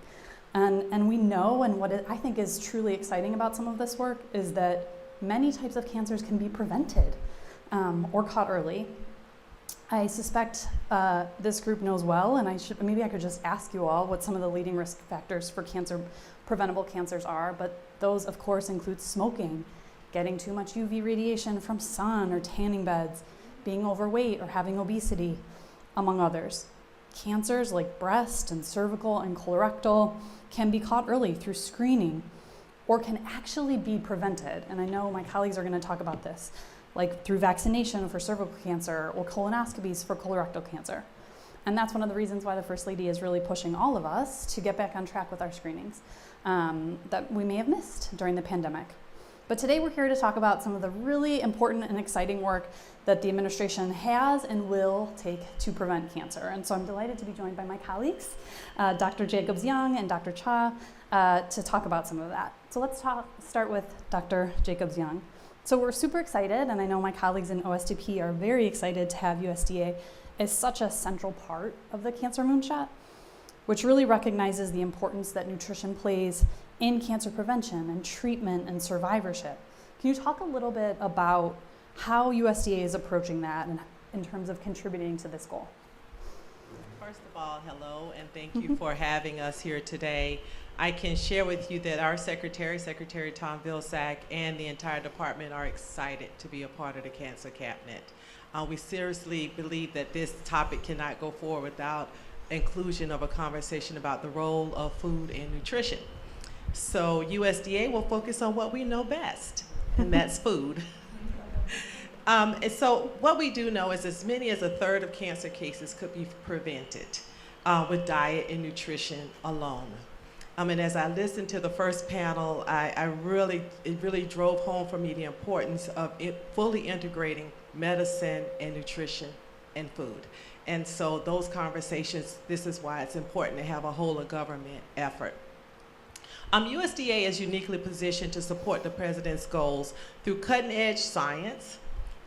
And we know, and what I think is truly exciting about some of this work is that many types of cancers can be prevented or caught early. I suspect this group knows well, and maybe I could just ask you all what some of the leading risk factors for preventable cancers are, but those of course include smoking, getting too much UV radiation from sun or tanning beds, being overweight or having obesity, among others. Cancers like breast and cervical and colorectal can be caught early through screening or can actually be prevented. And I know my colleagues are going to talk about this, like through vaccination for cervical cancer or colonoscopies for colorectal cancer. And that's one of the reasons why the First Lady is really pushing all of us to get back on track with our screenings that we may have missed during the pandemic. But today we're here to talk about some of the really important and exciting work that the administration has and will take to prevent cancer. And so I'm delighted to be joined by my colleagues, Dr. Jacobs-Young and Dr. Cha, to talk about some of that. So let's start with Dr. Jacobs-Young. So we're super excited, and I know my colleagues in OSTP are very excited to have USDA as such a central part of the Cancer Moonshot, which really recognizes the importance that nutrition plays in cancer prevention and treatment and survivorship. Can you talk a little bit about how USDA is approaching that and in terms of contributing to this goal? First of all, hello, and thank you for having us here today. I can share with you that our Secretary Tom Vilsack, and the entire department are excited to be a part of the Cancer Cabinet. We seriously believe that this topic cannot go forward without inclusion of a conversation about the role of food and nutrition. So USDA will focus on what we know best, and that's food. And so what we do know is as many as a third of cancer cases could be prevented with diet and nutrition alone. And as I listened to the first panel, it really drove home for me the importance of fully integrating medicine and nutrition and food. And so those conversations, this is why it's important to have a whole of government effort. USDA is uniquely positioned to support the president's goals through cutting-edge science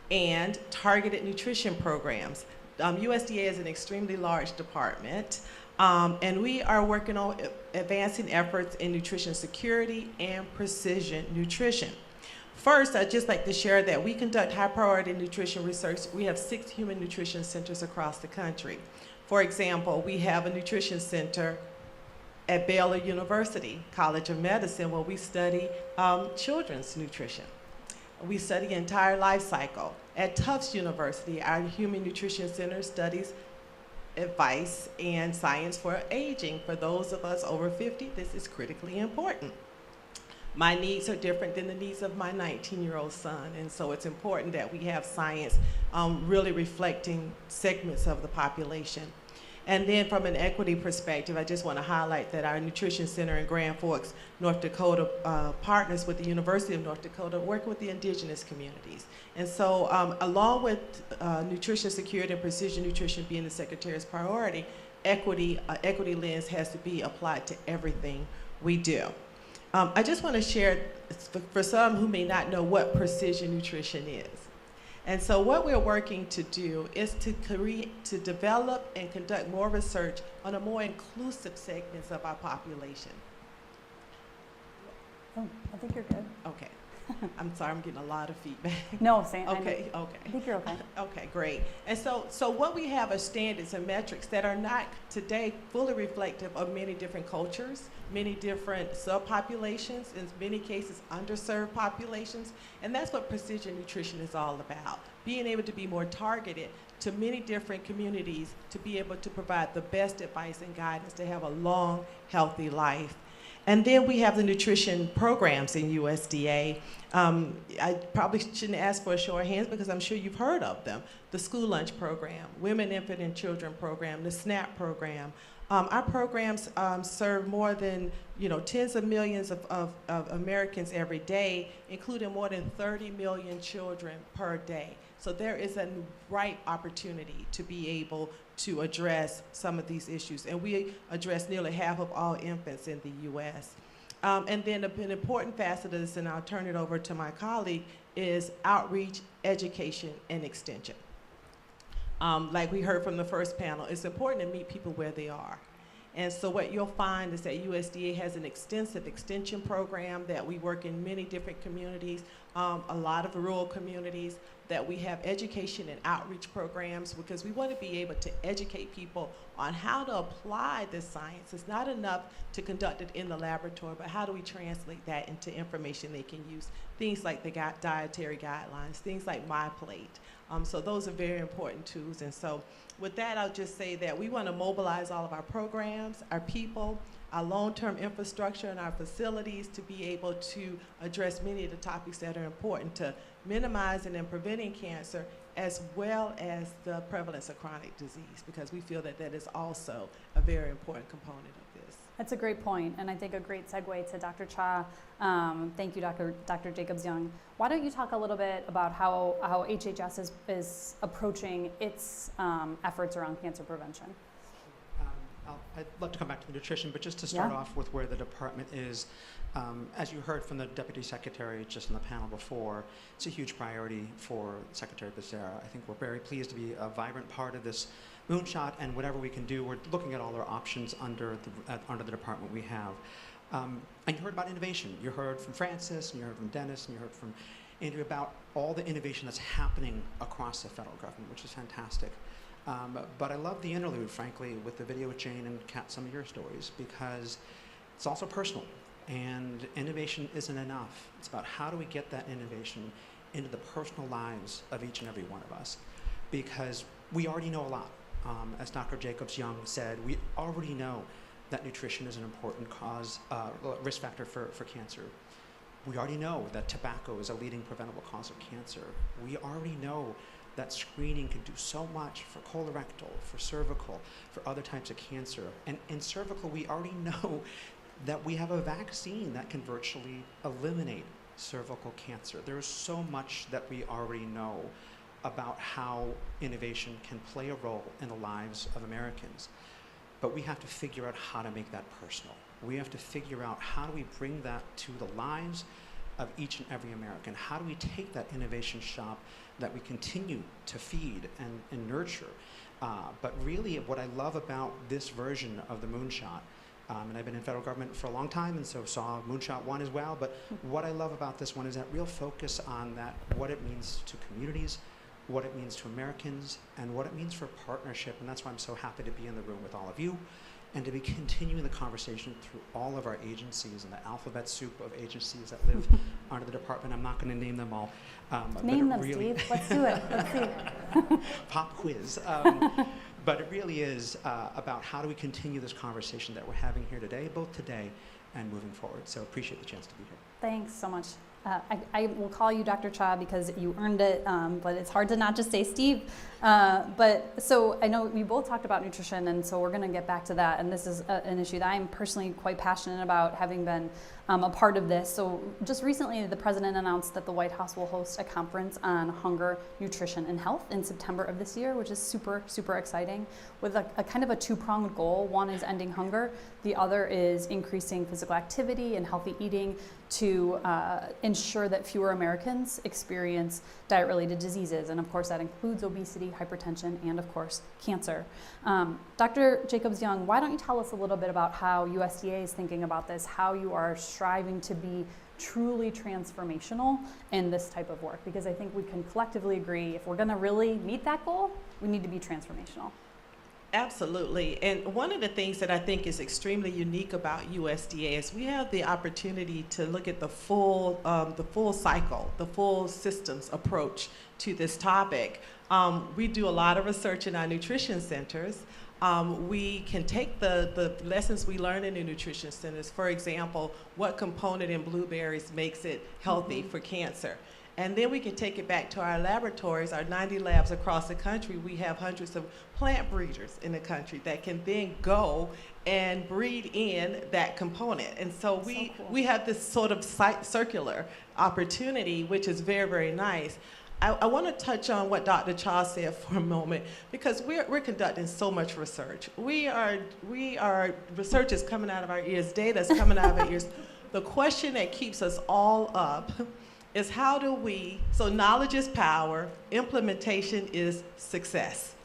and targeted nutrition programs. USDA is an extremely large department, and we are working on advancing efforts in nutrition security and precision nutrition. First, I'd just like to share that we conduct high-priority nutrition research. We have 6 human nutrition centers across the country. For example, we have a nutrition center at Baylor University College of Medicine where we study children's nutrition. We study the entire life cycle. At Tufts University, our Human Nutrition Center studies advice and science for aging. For those of us over 50, this is critically important. My needs are different than the needs of my 19-year-old son, and so it's important that we have science really reflecting segments of the population. And then from an equity perspective, I just want to highlight that our Nutrition Center in Grand Forks, North Dakota, partners with the University of North Dakota, working with the indigenous communities. And so along with nutrition security and precision nutrition being the Secretary's priority, equity lens has to be applied to everything we do. I just want to share, for some who may not know what precision nutrition is. And so what we're working to do is to develop and conduct more research on a more inclusive segments of our population. Oh, I think you're good. Okay. I'm sorry, I'm getting a lot of feedback. No, Sam. Okay. I think you're okay. Okay, great. And so what we have are standards and metrics that are not today fully reflective of many different cultures, many different subpopulations, in many cases underserved populations, and that's what precision nutrition is all about. Being able to be more targeted to many different communities to be able to provide the best advice and guidance to have a long, healthy life. And then we have the nutrition programs in USDA. I probably shouldn't ask for a show of hands because I'm sure you've heard of them. The school lunch program, Women, Infant, and Children program, the SNAP program, Our programs serve more than tens of millions of Americans every day, including more than 30 million children per day. So there is a ripe opportunity to be able to address some of these issues. And we address nearly half of all infants in the U.S. And then an important facet of this, and I'll turn it over to my colleague, is outreach, education, and extension. Like we heard from the first panel, it's important to meet people where they are. And so what you'll find is that USDA has an extensive extension program that we work in many different communities, a lot of rural communities, that we have education and outreach programs because we want to be able to educate people on how to apply this science. It's not enough to conduct it in the laboratory, but how do we translate that into information they can use? Things like the dietary guidelines, things like My Plate. So those are very important tools. And so with that, I'll just say that we want to mobilize all of our programs, our people, our long-term infrastructure, and our facilities to be able to address many of the topics that are important to minimizing and preventing cancer, as well as the prevalence of chronic disease, because we feel that that is also a very important component of this. That's a great point, and I think a great segue to Dr. Cha. Thank you, Dr. Jacobs-Young. Why don't you talk a little bit about how HHS is approaching its efforts around cancer prevention? I'd love to come back to the nutrition, but just to start off with where the department is, as you heard from the Deputy Secretary just in the panel before, it's a huge priority for Secretary Becerra. I think we're very pleased to be a vibrant part of this Moonshot, and whatever we can do, we're looking at all our options under the department we have. And you heard about innovation. You heard from Francis, and you heard from Dennis, and you heard from Andrew about all the innovation that's happening across the federal government, which is fantastic. But I love the interlude, frankly, with the video with Jane and Kat, some of your stories, because it's also personal. And innovation isn't enough. It's about how do we get that innovation into the personal lives of each and every one of us. Because we already know a lot. As Dr. Jacobs-Young said, we already know that nutrition is an important risk factor for cancer. We already know that tobacco is a leading preventable cause of cancer. We already know that screening can do so much for colorectal, for cervical, for other types of cancer. And in cervical, we already know that we have a vaccine that can virtually eliminate cervical cancer. There is so much that we already know about how innovation can play a role in the lives of Americans. But we have to figure out how to make that personal. We have to figure out how do we bring that to the lives of each and every American. How do we take that innovation shop that we continue to feed and nurture? But really what I love about this version of the Moonshot, and I've been in federal government for a long time and so saw Moonshot 1 as well, but what I love about this one is that real focus on that, what it means to communities, what it means to Americans, and what it means for partnership. And that's why I'm so happy to be in the room with all of you and to be continuing the conversation through all of our agencies and the alphabet soup of agencies that live under the department. I'm not going to name them all. Name them, really Steve. Let's do it. Let's see. Pop quiz. But it really is about how do we continue this conversation that we're having here today, both today and moving forward. So appreciate the chance to be here. Thanks so much. I will call you Dr. Cha because you earned it, but it's hard to not just say Steve. But so I know we both talked about nutrition, and so we're going to get back to that. And this is an issue that I'm personally quite passionate about, having been a part of this. So just recently, the president announced that the White House will host a conference on hunger, nutrition, and health in September of this year, which is super, super exciting, with a kind of a two-pronged goal. One is ending hunger. The other is increasing physical activity and healthy eating to ensure that fewer Americans experience diet-related diseases. And of course, that includes obesity, hypertension, and of course, cancer. Dr. Jacobs-Young, why don't you tell us a little bit about how USDA is thinking about this, how you are striving to be truly transformational in this type of work? Because I think we can collectively agree, if we're gonna really meet that goal, we need to be transformational. Absolutely. And one of the things that I think is extremely unique about USDA is we have the opportunity to look at the full cycle, the full systems approach to this topic. We do a lot of research in our nutrition centers. We can take the lessons we learn in the nutrition centers. For example, what component in blueberries makes it healthy for cancer? And then we can take it back to our laboratories, our 90 labs across the country. We have hundreds of plant breeders in the country that can then go and breed in that component. And so we have this sort of circular opportunity, which is very, very nice. I want to touch on what Dr. Cha said for a moment, because we're conducting so much research. We are research is coming out of our ears, data is coming out of our ears. The question that keeps us all up is how do we, so knowledge is power, implementation is success.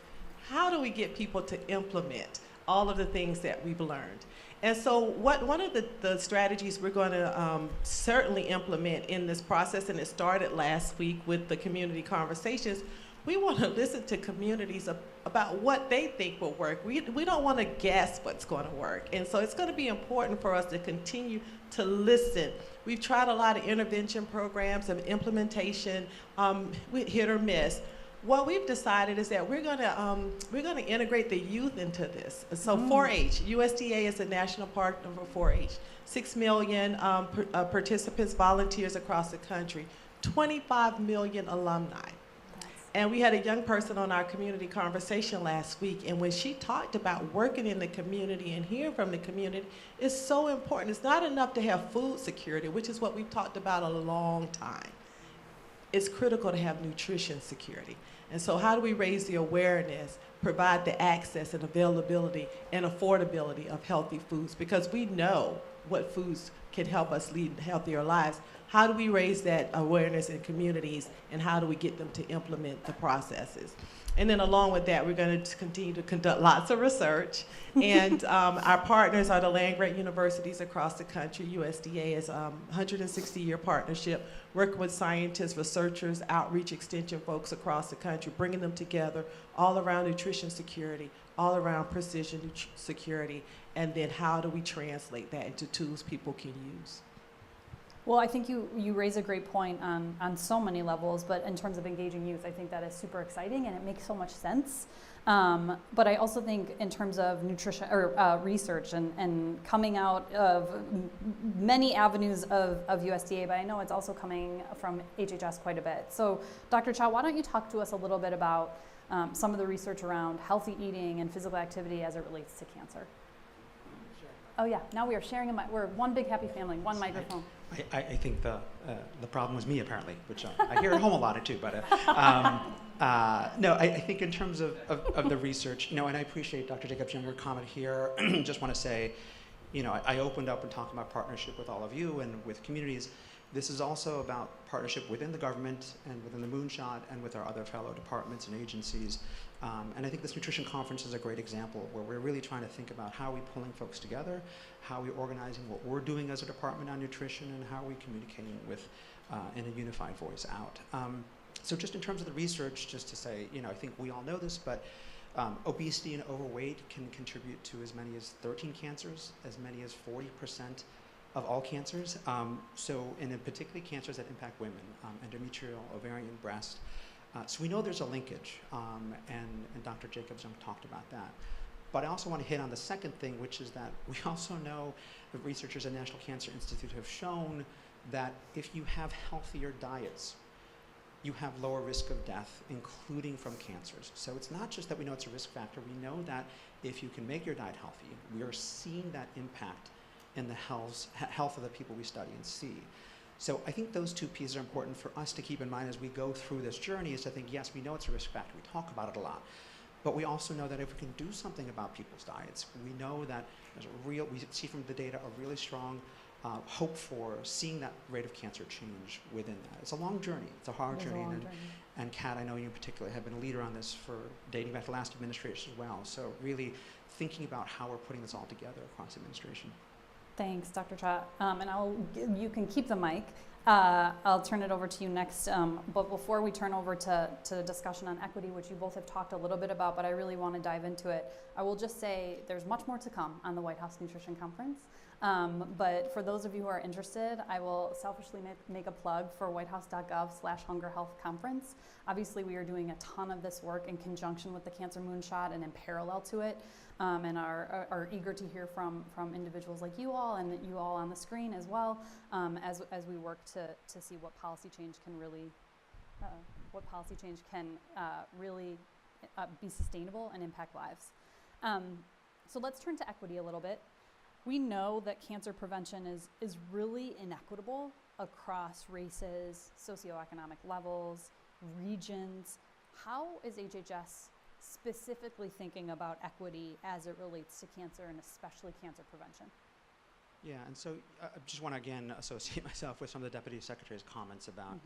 How do we get people to implement all of the things that we've learned? And so one of the strategies we're going to certainly implement in this process, and it started last week with the community conversations, we want to listen to communities about what they think will work. We don't want to guess what's going to work. And so it's going to be important for us to continue to listen. We've tried a lot of intervention programs and implementation, hit or miss. What we've decided is that we're going to integrate the youth into this. So 4-H, USDA is a national partner for 4-H. 6 million participants, volunteers across the country, 25 million alumni. And we had a young person on our community conversation last week, and when she talked about working in the community and hearing from the community, it's so important. It's not enough to have food security, which is what we've talked about a long time. It's critical to have nutrition security. And so how do we raise the awareness, provide the access and availability and affordability of healthy foods? Because we know what foods can help us lead healthier lives. How do we raise that awareness in communities, and how do we get them to implement the processes? And then along with that, we're going to continue to conduct lots of research. And our partners are the land-grant universities across the country. USDA is a 160-year partnership, working with scientists, researchers, outreach extension folks across the country, bringing them together all around nutrition security, all around precision security, and then how do we translate that into tools people can use? Well, I think you raise a great point on so many levels, but in terms of engaging youth, I think that is super exciting and it makes so much sense. But I also think in terms of nutrition or research and coming out of many avenues of USDA, but I know it's also coming from HHS quite a bit. So Dr. Cha, why don't you talk to us a little bit about some of the research around healthy eating and physical activity as it relates to cancer? Oh yeah, now we are sharing we're one big happy family, one microphone. I think the problem was me apparently, which I hear at home a lot too. But no, I think in terms of the research, and I appreciate Dr. Jacobs' your comment here. Just want to say, I opened up and talked about partnership with all of you and with communities. This is also about partnership within the government and within the Moonshot and with our other fellow departments and agencies. And I think this nutrition conference is a great example where we're really trying to think about how we're pulling folks together, how we're organizing what we're doing as a department on nutrition, and how we're communicating with in a unified voice out. So just in terms of the research, just to say, I think we all know this, but obesity and overweight can contribute to as many as 13 cancers, as many as 40% of all cancers. So in particularly cancers that impact women, endometrial, ovarian, breast. So we know there's a linkage, and Dr. Jacobs talked about that. But I also want to hit on the second thing, which is that we also know the researchers at National Cancer Institute have shown that if you have healthier diets, you have lower risk of death, including from cancers. So it's not just that we know it's a risk factor, we know that if you can make your diet healthy, we are seeing that impact in the health of the people we study and see. So I think those two pieces are important for us to keep in mind as we go through this journey, is to think, yes, we know it's a risk factor, we talk about it a lot, but we also know that if we can do something about people's diets, we know that there's we see from the data a really strong hope for seeing that rate of cancer change within that. It's a long journey, it's a hard journey, and Kat, I know you in particular have been a leader on this for dating back to last administration as well, so really thinking about how we're putting this all together across administration. Thanks, Dr. Cha. And you can keep the mic. I'll turn it over to you next. But before we turn over to discussion on equity, which you both have talked a little bit about, but I really want to dive into it, I will just say there's much more to come on the White House Nutrition Conference. But for those of you who are interested, I will selfishly make a plug for whitehouse.gov/Hunger Health Conference. Obviously, we are doing a ton of this work in conjunction with the Cancer Moonshot and in parallel to it, and are eager to hear from individuals like you all and you all on the screen as well, as we work to see what policy change can really really be sustainable and impact lives. So let's turn to equity a little bit. We know that cancer prevention is really inequitable across races, socioeconomic levels, regions. How is HHS specifically thinking about equity as it relates to cancer and especially cancer prevention? Yeah, and so I just want to again associate myself with some of the Deputy Secretary's comments about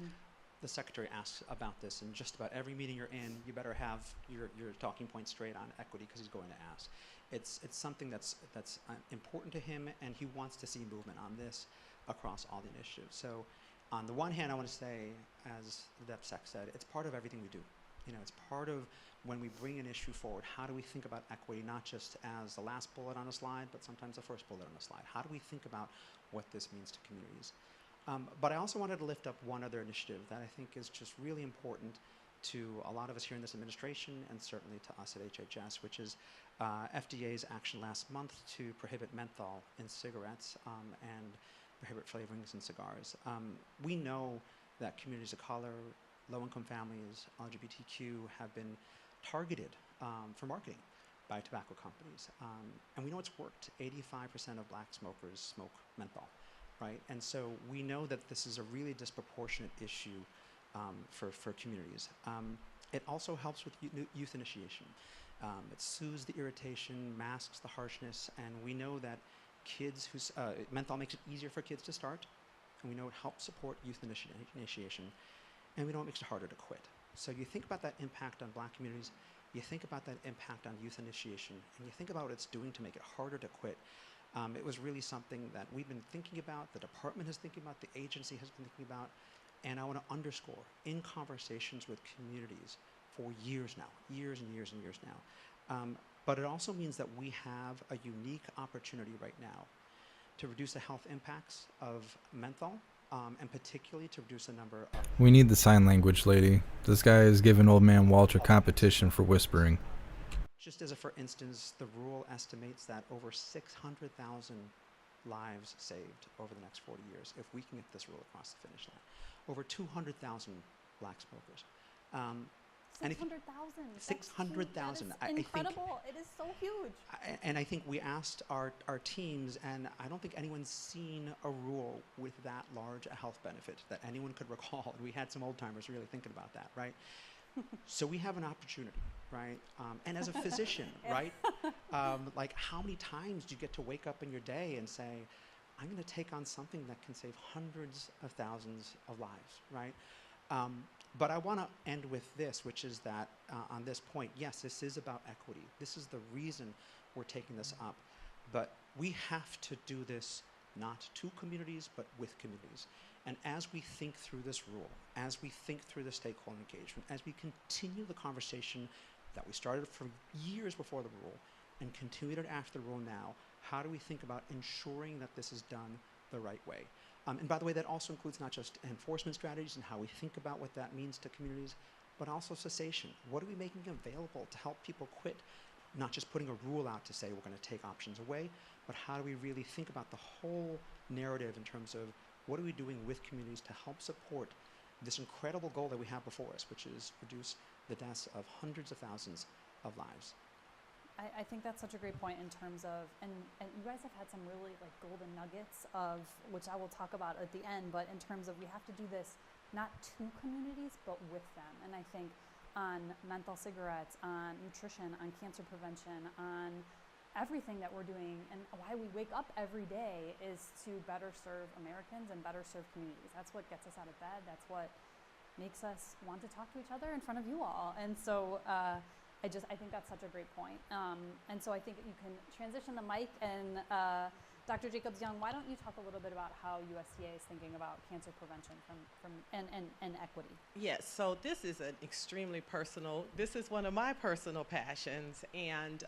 the Secretary asks about this in just about every meeting you're in. You better have your talking point straight on equity because he's going to ask. It's something that's important to him, and he wants to see movement on this across all the initiatives. So on the one hand, I want to say, as the DepSec said, it's part of everything we do. You know, it's part of when we bring an issue forward, how do we think about equity, not just as the last bullet on a slide, but sometimes the first bullet on a slide? How do we think about what this means to communities? But I also wanted to lift up one other initiative that I think is just really important to a lot of us here in this administration and certainly to us at HHS, which is FDA's action last month to prohibit menthol in cigarettes and prohibit flavorings in cigars. We know that communities of color, low-income families, LGBTQ have been targeted for marketing by tobacco companies. And we know it's worked. 85% of black smokers smoke menthol, right? And so we know that this is a really disproportionate issue for communities. It also helps with youth initiation. It soothes the irritation, masks the harshness, and we know that kids menthol makes it easier for kids to start, and we know it helps support youth initiation, and we know it makes it harder to quit. So you think about that impact on black communities, you think about that impact on youth initiation, and you think about what it's doing to make it harder to quit. It was really something that we've been thinking about, the department is thinking about, the agency has been thinking about, and I want to underscore, in conversations with communities for years now, years and years and years now. But it also means that we have a unique opportunity right now to reduce the health impacts of menthol, and particularly to reduce the number of... We need the sign language lady. This guy is giving old man Walter competition for whispering. Just as a for instance, the rule estimates that over 600,000 lives saved over the next 40 years if we can get this rule across the finish line. Over 200,000 black smokers. 600,000. 600,000. That is incredible. It is so huge. And I think we asked our teams, and I don't think anyone's seen a rule with that large a health benefit that anyone could recall. And we had some old timers really thinking about that, right? So we have an opportunity, right? And as a physician, right? Like how many times do you get to wake up in your day and say, I'm going to take on something that can save hundreds of thousands of lives, right? But I want to end with this, which is that on this point, yes, this is about equity. This is the reason we're taking this up. But we have to do this not to communities, but with communities. And as we think through this rule, as we think through the stakeholder engagement, as we continue the conversation that we started for years before the rule and continued it after the rule now, how do we think about ensuring that this is done the right way? And by the way, that also includes not just enforcement strategies and how we think about what that means to communities, but also cessation. What are we making available to help people quit? Not just putting a rule out to say we're going to take options away, but how do we really think about the whole narrative in terms of what are we doing with communities to help support this incredible goal that we have before us, which is reduce the deaths of hundreds of thousands of lives. I think that's such a great point in terms of, and you guys have had some really like golden nuggets of, which I will talk about at the end, but in terms of we have to do this not to communities, but with them. And I think on menthol cigarettes, on nutrition, on cancer prevention, on everything that we're doing and why we wake up every day is to better serve Americans and better serve communities. That's what gets us out of bed. That's what makes us want to talk to each other in front of you all. And so I think that's such a great point. And so I think you can transition the mic and Dr. Jacobs-Young, why don't you talk a little bit about how USDA is thinking about cancer prevention and equity? Yes, so this is an extremely personal, this is one of my personal passions, and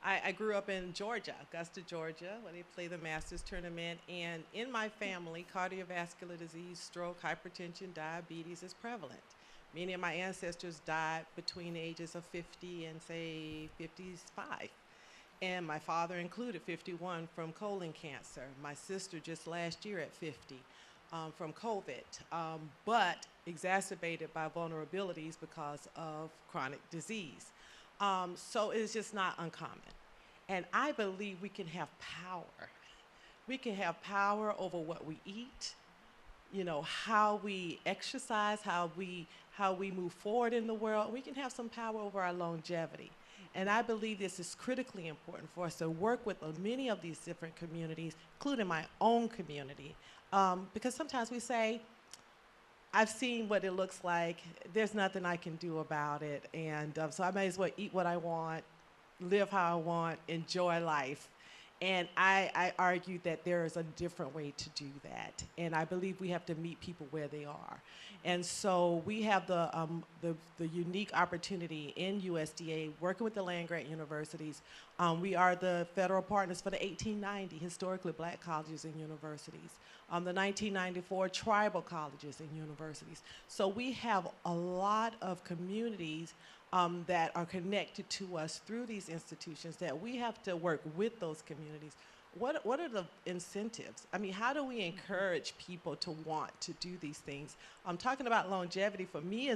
I grew up in Georgia, Augusta, Georgia, where they play the Masters tournament. And in my family, cardiovascular disease, stroke, hypertension, diabetes is prevalent. Many of my ancestors died between the ages of 50 and, say, 55. And my father included 51 from colon cancer. My sister just last year at 50 from COVID, but exacerbated by vulnerabilities because of chronic disease. So it's just not uncommon. And I believe we can have power. We can have power over what we eat, you know, how we exercise, how we move forward in the world. We can have some power over our longevity. And I believe this is critically important for us to work with many of these different communities, including my own community, because sometimes we say, I've seen what it looks like, there's nothing I can do about it, and so I may as well eat what I want, live how I want, enjoy life. And I argue that there is a different way to do that. And I believe we have to meet people where they are. And so we have the unique opportunity in USDA, working with the land-grant universities. We are the federal partners for the 1890 historically black colleges and universities, the 1994 tribal colleges and universities. So we have a lot of communities that are connected to us through these institutions that we have to work with those communities. What are the incentives? I mean, how do we encourage people to want to do these things? I'm talking about longevity. For me,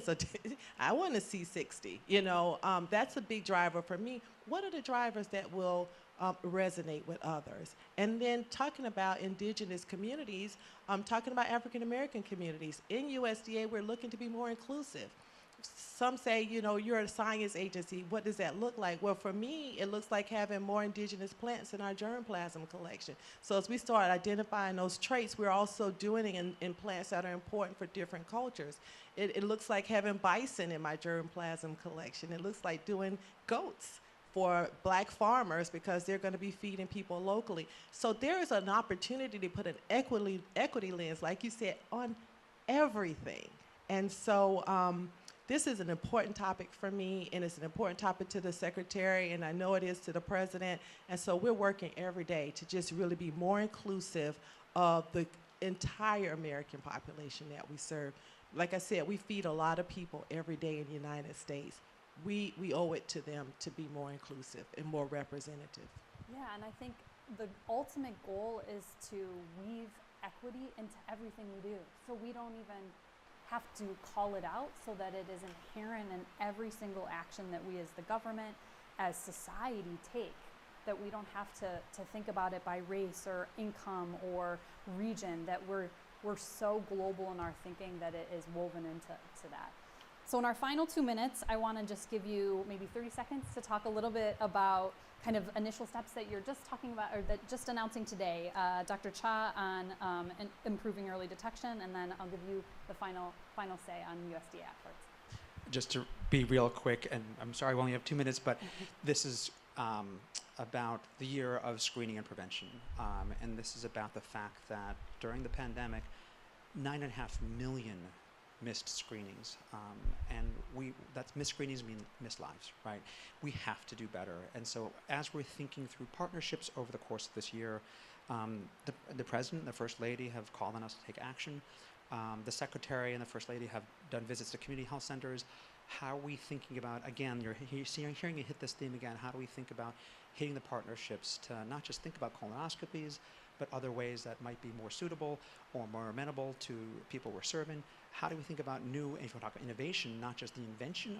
I want to see 60. You know, that's a big driver for me. What are the drivers that will resonate with others? And then talking about indigenous communities, talking about African American communities. In USDA, we're looking to be more inclusive. Some say, you know, you're a science agency. What does that look like? Well, for me, it looks like having more indigenous plants in our germplasm collection. So as we start identifying those traits, we're also doing it in plants that are important for different cultures. It looks like having bison in my germplasm collection. It looks like doing goats for black farmers because they're going to be feeding people locally. So there is an opportunity to put an equity lens, like you said, on everything. And so this is an important topic for me, and it's an important topic to the secretary, and I know it is to the president. And so we're working every day to just really be more inclusive of the entire American population that we serve. Like I said, we feed a lot of people every day in the United States. We owe it to them to be more inclusive and more representative. Yeah, and I think the ultimate goal is to weave equity into everything we do, so we don't even have to call it out, so that it is inherent in every single action that we as the government, as society take, that we don't have to think about it by race or income or region, that we're so global in our thinking that it is woven into that. So in our final 2 minutes, I want to just give you maybe 30 seconds to talk a little bit about kind of initial steps that you're just talking about, or that just announcing today. Dr. Cha on improving early detection, and then I'll give you the final say on USDA afterwards. Just to be real quick, and I'm sorry we only have 2 minutes, but this is about the year of screening and prevention. And this is about the fact that during the pandemic, 9.5 million missed screenings, and that's missed screenings mean missed lives, right? We have to do better. And so as we're thinking through partnerships over the course of this year, the president and the first lady have called on us to take action. The secretary and the first lady have done visits to community health centers. How are we thinking about, again, you're hearing me hit this theme again, how do we think about hitting the partnerships to not just think about colonoscopies, but other ways that might be more suitable or more amenable to people we're serving? How do we think about new, if we talk about innovation, not just the invention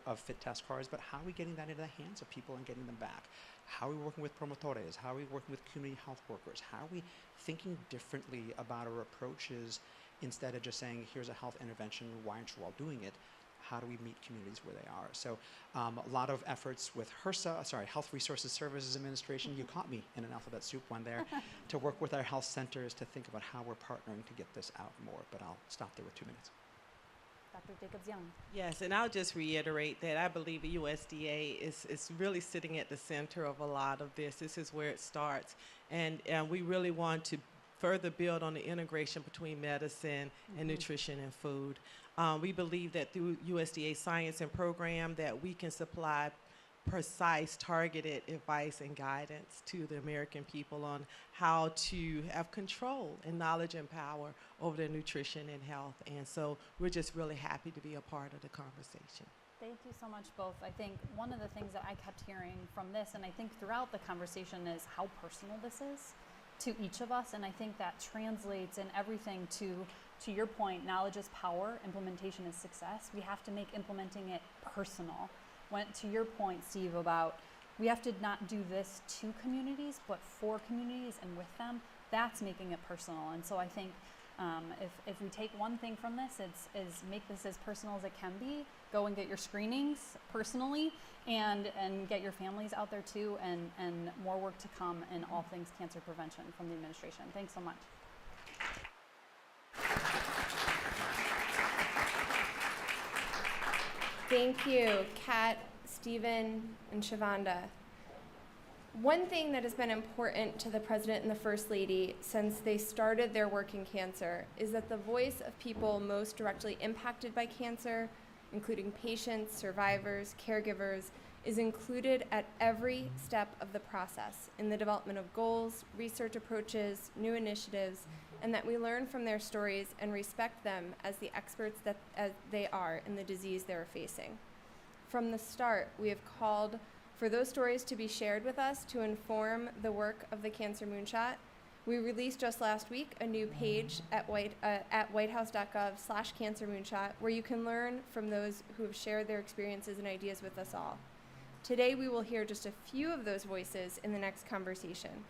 of fit test cards, but how are we getting that into the hands of people and getting them back? How are we working with promotores? How are we working with community health workers? How are we thinking differently about our approaches instead of just saying, here's a health intervention, why aren't you all doing it? How do we meet communities where they are? So a lot of efforts with HRSA, Health Resources Services Administration, you caught me in an alphabet soup one there, to work with our health centers to think about how we're partnering to get this out more. But I'll stop there with 2 minutes. Dr. Jacobs-Young. Yes, and I'll just reiterate that I believe the USDA is really sitting at the center of a lot of this. This is where it starts. And we really want to further build on the integration between medicine and nutrition and food. We believe that through USDA science and program that we can supply precise, targeted advice and guidance to the American people on how to have control and knowledge and power over their nutrition and health. And so we're just really happy to be a part of the conversation. Thank you so much, both. I think one of the things that I kept hearing from this, and I think throughout the conversation, is how personal this is to each of us. And I think that translates in everything to your point, knowledge is power, implementation is success. We have to make implementing it personal. Went to your point, Steve, about we have to not do this to communities, but for communities and with them. That's making it personal. And so I think if we take one thing from this, is make this as personal as it can be. Go and get your screenings personally, and get your families out there too, and more work to come in all things cancer prevention from the administration. Thanks so much. Thank you, Kat, Stephen, and Shavonda. One thing that has been important to the President and the First Lady since they started their work in cancer is that the voice of people most directly impacted by cancer, including patients, survivors, caregivers, is included at every step of the process in the development of goals, research approaches, new initiatives, and that we learn from their stories and respect them as the experts that as they are in the disease they're facing. From the start, we have called for those stories to be shared with us to inform the work of the Cancer Moonshot. We released just last week a new page at whitehouse.gov/cancermoonshot where you can learn from those who have shared their experiences and ideas with us all. Today we will hear just a few of those voices in the next conversation.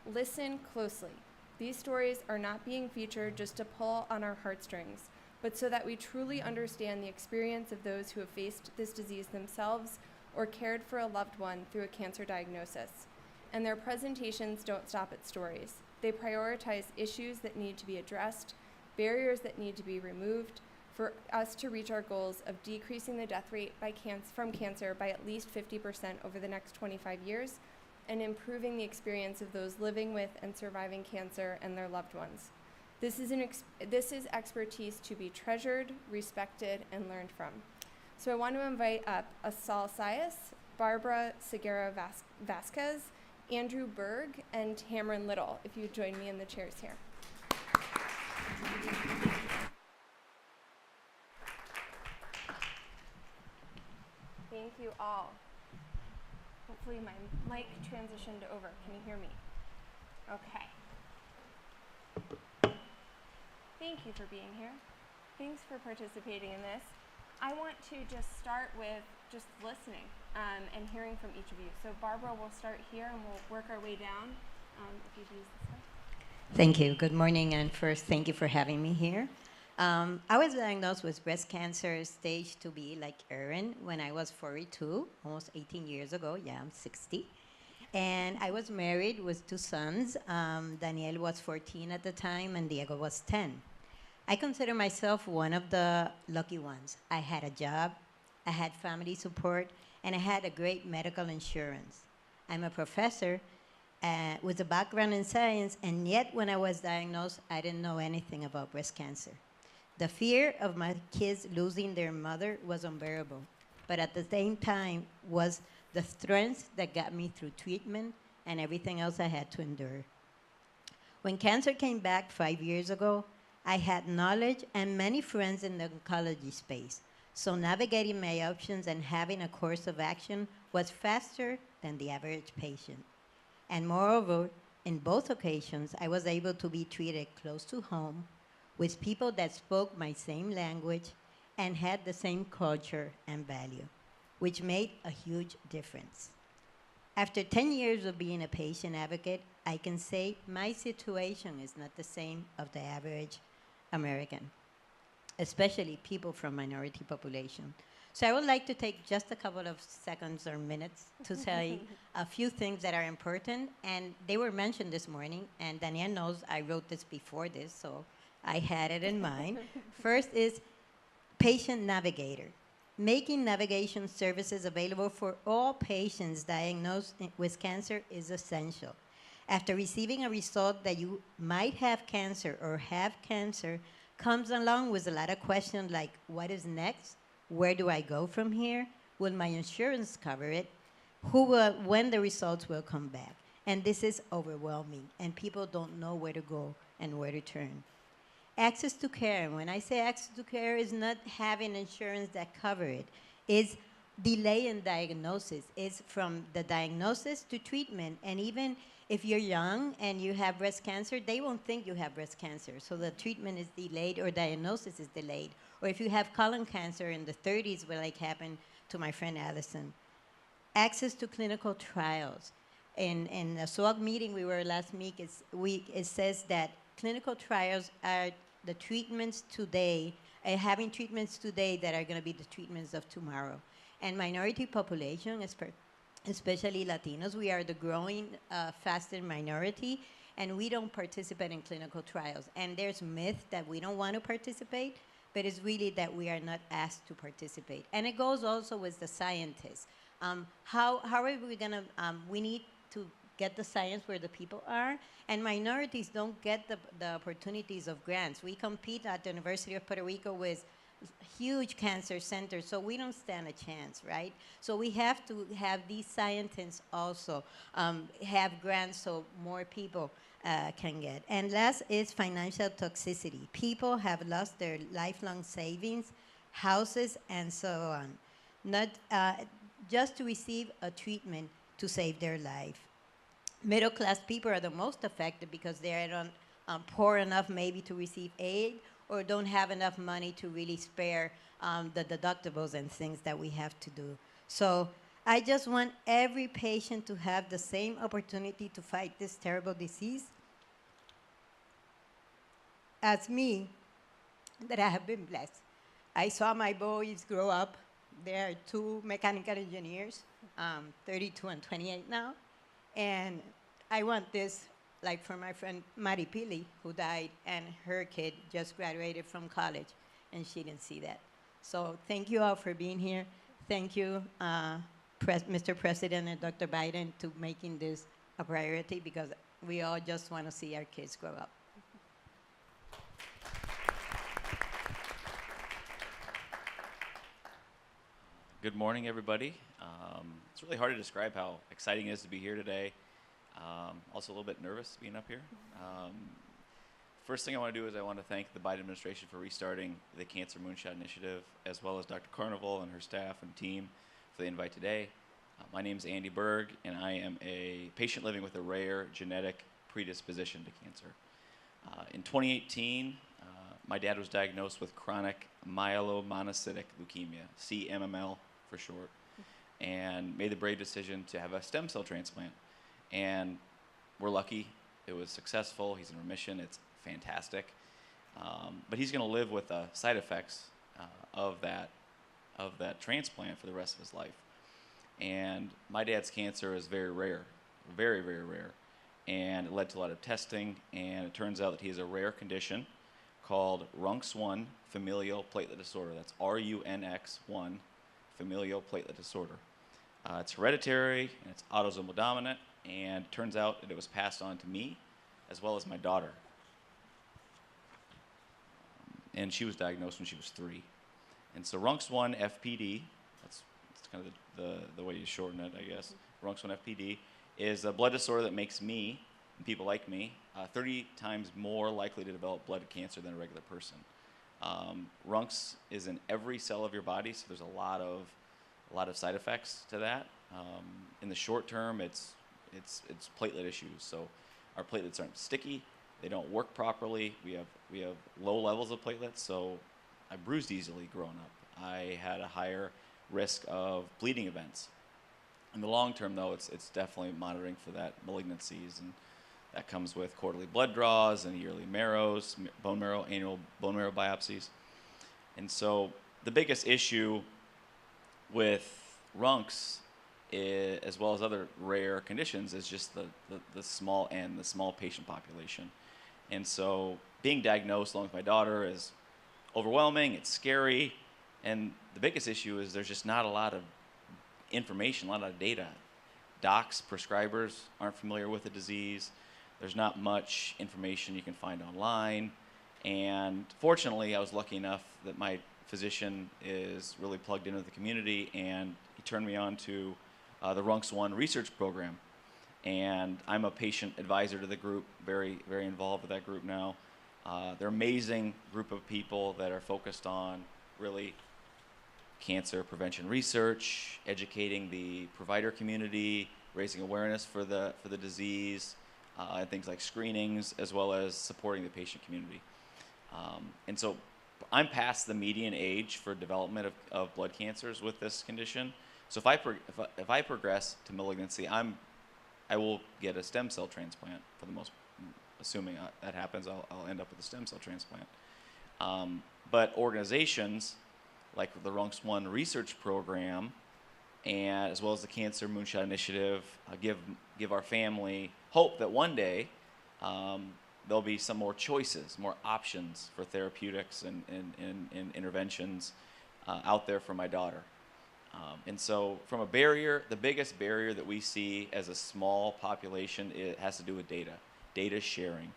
Listen closely. These stories are not being featured just to pull on our heartstrings, but so that we truly understand the experience of those who have faced this disease themselves or cared for a loved one through a cancer diagnosis. And their presentations don't stop at stories. They prioritize issues that need to be addressed, barriers that need to be removed, for us to reach our goals of decreasing the death rate from cancer by at least 50% over the next 25 years, and improving the experience of those living with and surviving cancer and their loved ones. This is expertise to be treasured, respected, and learned from. So I want to invite up Asal Sayas, Barbara Segura Vasquez, Andrew Berg, and Tamron Little, if you join me in the chairs here. Thank you all. Hopefully my mic transitioned over. Can you hear me? Okay. Thank you for being here. Thanks for participating in this. I want to just start with just listening and hearing from each of you. So Barbara, we'll start here and we'll work our way down. If you use this one. Thank you. Good morning, and first, thank you for having me here. I was diagnosed with breast cancer stage 2B, like Erin, when I was 42, almost 18 years ago. Yeah, I'm 60. And I was married with 2 sons. Daniel was 14 at the time, and Diego was 10. I consider myself one of the lucky ones. I had a job, I had family support, and I had a great medical insurance. I'm a professor with a background in science, and yet when I was diagnosed, I didn't know anything about breast cancer. The fear of my kids losing their mother was unbearable, but at the same time was the strength that got me through treatment and everything else I had to endure. When cancer came back 5 years ago, I had knowledge and many friends in the oncology space, so navigating my options and having a course of action was faster than the average patient. And moreover, in both occasions, I was able to be treated close to home with people that spoke my same language and had the same culture and value, which made a huge difference. After 10 years of being a patient advocate, I can say my situation is not the same of the average American, especially people from minority population. So I would like to take just a couple of seconds or minutes to say a few things that are important, and they were mentioned this morning, and Danielle knows I wrote this before this, so I had it in mind. First is patient navigator. Making navigation services available for all patients diagnosed with cancer is essential. After receiving a result that you might have cancer or have cancer, comes along with a lot of questions like, what is next? Where do I go from here? Will my insurance cover it? Who will, when the results will come back? And this is overwhelming, and people don't know where to go and where to turn. Access to care, and when I say access to care, is not having insurance that cover it. It's delay in diagnosis. It's from the diagnosis to treatment. And even if you're young and you have breast cancer, they won't think you have breast cancer. So the treatment is delayed or diagnosis is delayed. Or if you have colon cancer in the 30s, like happened to my friend Allison. Access to clinical trials. In a SWOG meeting we were last week, it says that clinical trials are the treatments today, having treatments today that are going to be the treatments of tomorrow. And minority population, especially Latinos, we are the growing faster minority, and we don't participate in clinical trials. And there's myth that we don't want to participate, but it's really that we are not asked to participate. And it goes also with the scientists. How are we going to, we need to get the science where the people are, and minorities don't get the opportunities of grants. We compete at the University of Puerto Rico with huge cancer centers, so we don't stand a chance, right? So we have to have these scientists also have grants so more people can get. And last is financial toxicity. People have lost their lifelong savings, houses, and so on, not just to receive a treatment to save their life. Middle-class people are the most affected because they are not poor enough maybe to receive aid, or don't have enough money to really spare the deductibles and things that we have to do. So I just want every patient to have the same opportunity to fight this terrible disease as me, that I have been blessed. I saw my boys grow up. They are 2 mechanical engineers, 32 and 28 now. And I want this, like for my friend Mari Pili, who died, and her kid just graduated from college, and she didn't see that. So thank you all for being here. Thank you, Mr. President and Dr. Biden, to making this a priority, because we all just want to see our kids grow up. Good morning, everybody. It's really hard to describe how exciting it is to be here today. Also a little bit nervous being up here. First thing I want to do is I want to thank the Biden administration for restarting the Cancer Moonshot Initiative, as well as Dr. Carnival and her staff and team for the invite today. My name is Andy Berg, and I am a patient living with a rare genetic predisposition to cancer. In 2018, my dad was diagnosed with chronic myelomonocytic leukemia, CMML for short, and made the brave decision to have a stem cell transplant. And we're lucky. It was successful. He's in remission. It's fantastic. But he's going to live with the side effects of that transplant for the rest of his life. And my dad's cancer is very rare, very, very rare. And it led to a lot of testing, and it turns out that he has a rare condition called RUNX1 familial platelet disorder. That's RUNX1 familial platelet disorder. It's hereditary, and it's autosomal dominant, and it turns out that it was passed on to me as well as my daughter. And she was diagnosed when she was 3. And so RUNX1 FPD, that's kind of the way you shorten it, I guess. RUNX1 FPD is a blood disorder that makes me, and people like me, 30 times more likely to develop blood cancer than a regular person. RUNX is in every cell of your body, so there's a lot of side effects to that. In the short term, it's platelet issues. So our platelets aren't sticky, they don't work properly. We have low levels of platelets, so I bruised easily growing up. I had a higher risk of bleeding events. In the long term, though, it's definitely monitoring for that malignancies, and that comes with quarterly blood draws and yearly marrows, annual bone marrow biopsies. And so the biggest issue with RUNX, as well as other rare conditions, is just the small n, the small patient population. And so being diagnosed along with my daughter is overwhelming, it's scary, and the biggest issue is there's just not a lot of information, a lot of data. Docs, prescribers aren't familiar with the disease. There's not much information you can find online. And fortunately, I was lucky enough that my physician is really plugged into the community, and turned me on to the Runx One research program. And I'm a patient advisor to the group, very, very involved with that group now. They're an amazing group of people that are focused on really cancer prevention research, educating the provider community, raising awareness for the disease, and things like screenings, as well as supporting the patient community. And so I'm past the median age for development of blood cancers with this condition. So if I progress to malignancy, I will get a stem cell transplant for the most, assuming that happens, I'll end up with a stem cell transplant. But organizations like the Runx One research program, and as well as the Cancer Moonshot Initiative, give our family hope that one day there'll be some more choices, more options for therapeutics and interventions out there for my daughter. And so from a barrier, the biggest barrier that we see as a small population, it has to do with data sharing.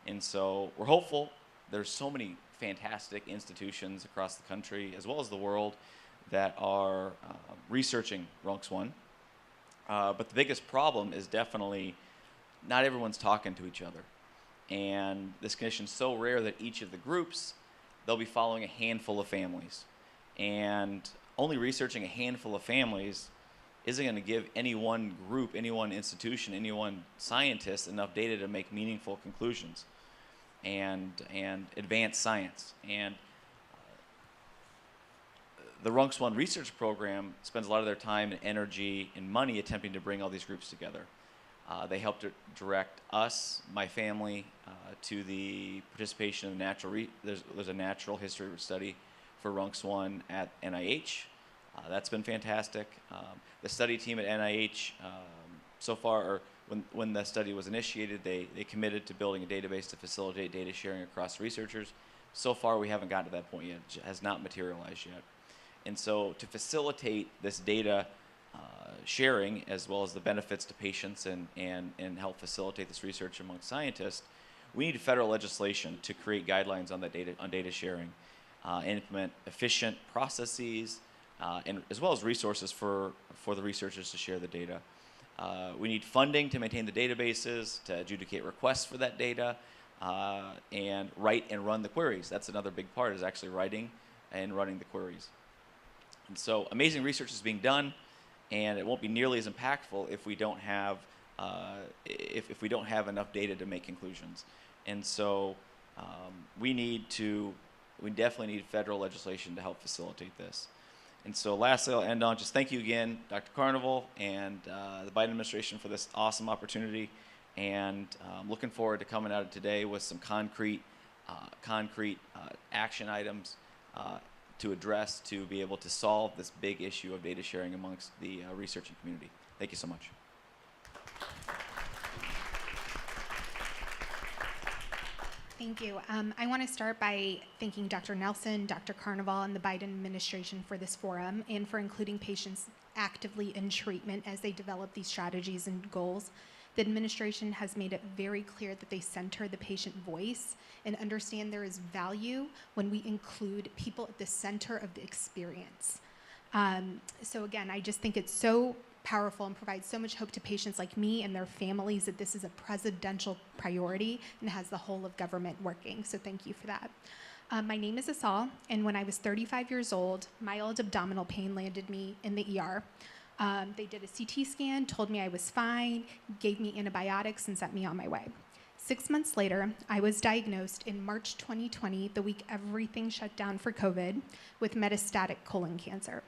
And so we're hopeful. There's so many fantastic institutions across the country, as well as the world, that are researching Runx One. But the biggest problem is definitely not everyone's talking to each other. And this condition is so rare that each of the groups, they'll be following a handful of families. And only researching a handful of families isn't going to give any one group, any one institution, any one scientist enough data to make meaningful conclusions and advance science. And the Runx One research program spends a lot of their time and energy and money attempting to bring all these groups together. They helped to direct us, my family, to the participation in there's a natural history study for Runx One at NIH. That's been fantastic. The study team at NIH so far, or when the study was initiated, they committed to building a database to facilitate data sharing across researchers. So far, we haven't gotten to that point yet. It has not materialized yet. And so to facilitate this data sharing, as well as the benefits to patients and help facilitate this research among scientists, we need federal legislation to create guidelines on data sharing, implement efficient processes, and as well as resources for the researchers to share the data. We need funding to maintain the databases, to adjudicate requests for that data, and write and run the queries. That's another big part, is actually writing and running the queries. And so amazing research is being done, and it won't be nearly as impactful if we don't have if we don't have enough data to make conclusions. And so we definitely need federal legislation to help facilitate this. And so lastly, I'll end on just thank you again, Dr. Carnival and the Biden administration for this awesome opportunity. And I'm looking forward to coming out of today with some concrete action items to address, to be able to solve this big issue of data sharing amongst the researching community. Thank you so much. Thank you. I want to start by thanking Dr. Nelson, Dr. Carnival, and the Biden administration for this forum and for including patients actively in treatment as they develop these strategies and goals. The administration has made it very clear that they center the patient voice and understand there is value when we include people at the center of the experience. So again, I just think it's so powerful and provides so much hope to patients like me and their families that this is a presidential priority and has the whole of government working. So thank you for that. My name is Asal, and when I was 35 years old, mild abdominal pain landed me in the ER. They did a CT scan, told me I was fine, gave me antibiotics, and sent me on my way. 6 months later, I was diagnosed in March 2020, the week everything shut down for COVID, with metastatic colon cancer.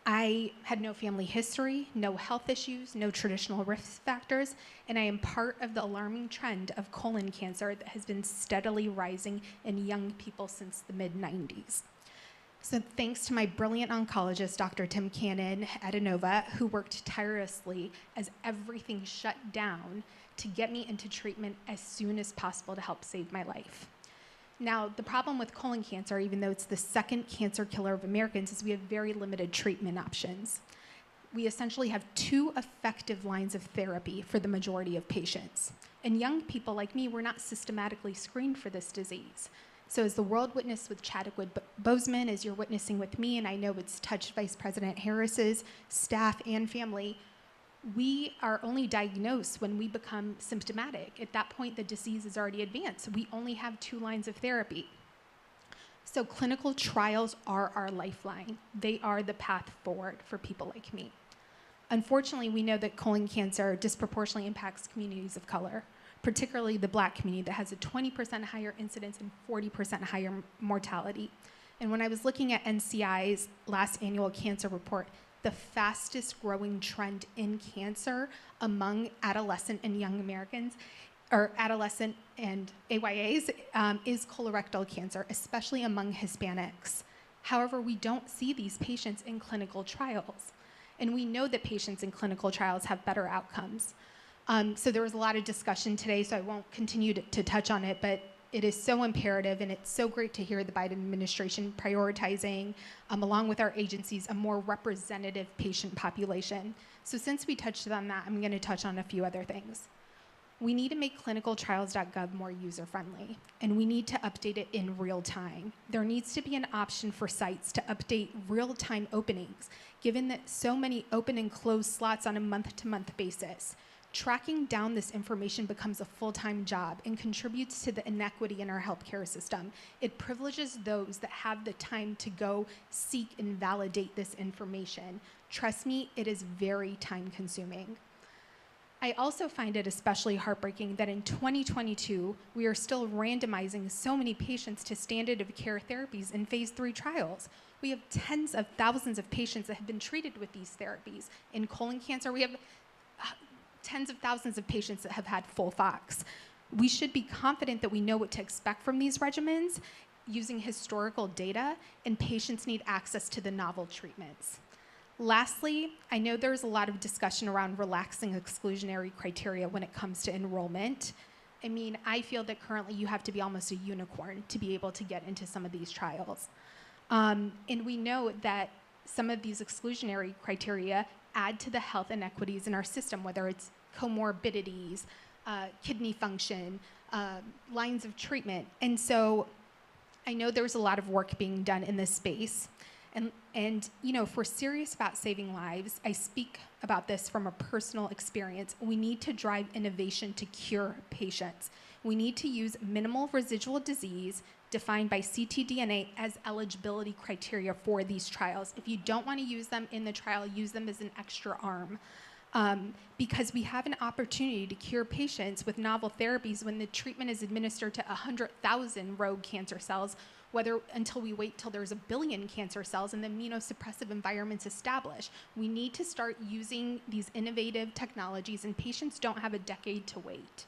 I had no family history, no health issues, no traditional risk factors, and I am part of the alarming trend of colon cancer that has been steadily rising in young people since the mid-90s. So thanks to my brilliant oncologist, Dr. Tim Cannon at Inova, who worked tirelessly as everything shut down to get me into treatment as soon as possible to help save my life. Now, the problem with colon cancer, even though it's the second cancer killer of Americans, is we have very limited treatment options. We essentially have 2 effective lines of therapy for the majority of patients. And young people like me were not systematically screened for this disease. So as the world witnessed with Chadwick Boseman, as you're witnessing with me, and I know it's touched Vice President Harris's staff and family, we are only diagnosed when we become symptomatic. At that point, the disease is already advanced. We only have 2 lines of therapy. So clinical trials are our lifeline. They are the path forward for people like me. Unfortunately, we know that colon cancer disproportionately impacts communities of color, particularly the Black community that has a 20% higher incidence and 40% higher mortality. And when I was looking at NCI's last annual cancer report, the fastest growing trend in cancer among adolescent and young Americans, or adolescent and AYAs, is colorectal cancer, especially among Hispanics. However, we don't see these patients in clinical trials. And we know that patients in clinical trials have better outcomes. So there was a lot of discussion today, so I won't continue to touch on it, but it is so imperative, and it's so great to hear the Biden administration prioritizing, along with our agencies, a more representative patient population. So since we touched on that, I'm going to touch on a few other things. We need to make clinicaltrials.gov more user-friendly, and we need to update it in real time. There needs to be an option for sites to update real-time openings, given that so many open and close slots on a month-to-month basis. Tracking down this information becomes a full-time job and contributes to the inequity in our healthcare system. It privileges those that have the time to go seek and validate this information. Trust me, it is very time-consuming. I also find it especially heartbreaking that in 2022, we are still randomizing so many patients to standard of care therapies in phase 3 trials. We have tens of thousands of patients that have been treated with these therapies. In colon cancer, we have tens of thousands of patients that have had FOLFOX. We should be confident that we know what to expect from these regimens using historical data, and patients need access to the novel treatments. Lastly, I know there's a lot of discussion around relaxing exclusionary criteria when it comes to enrollment. I mean, I feel that currently you have to be almost a unicorn to be able to get into some of these trials. And we know that some of these exclusionary criteria add to the health inequities in our system, whether it's comorbidities, kidney function, lines of treatment. And so I know there's a lot of work being done in this space. And you know, if we're serious about saving lives, I speak about this from a personal experience. We need to drive innovation to cure patients. We need to use minimal residual disease defined by ctDNA as eligibility criteria for these trials. If you don't want to use them in the trial, use them as an extra arm. Because we have an opportunity to cure patients with novel therapies when the treatment is administered to 100,000 rogue cancer cells, whether until we wait till there's 1 billion cancer cells and the immunosuppressive environment's established. We need to start using these innovative technologies, and patients don't have a decade to wait.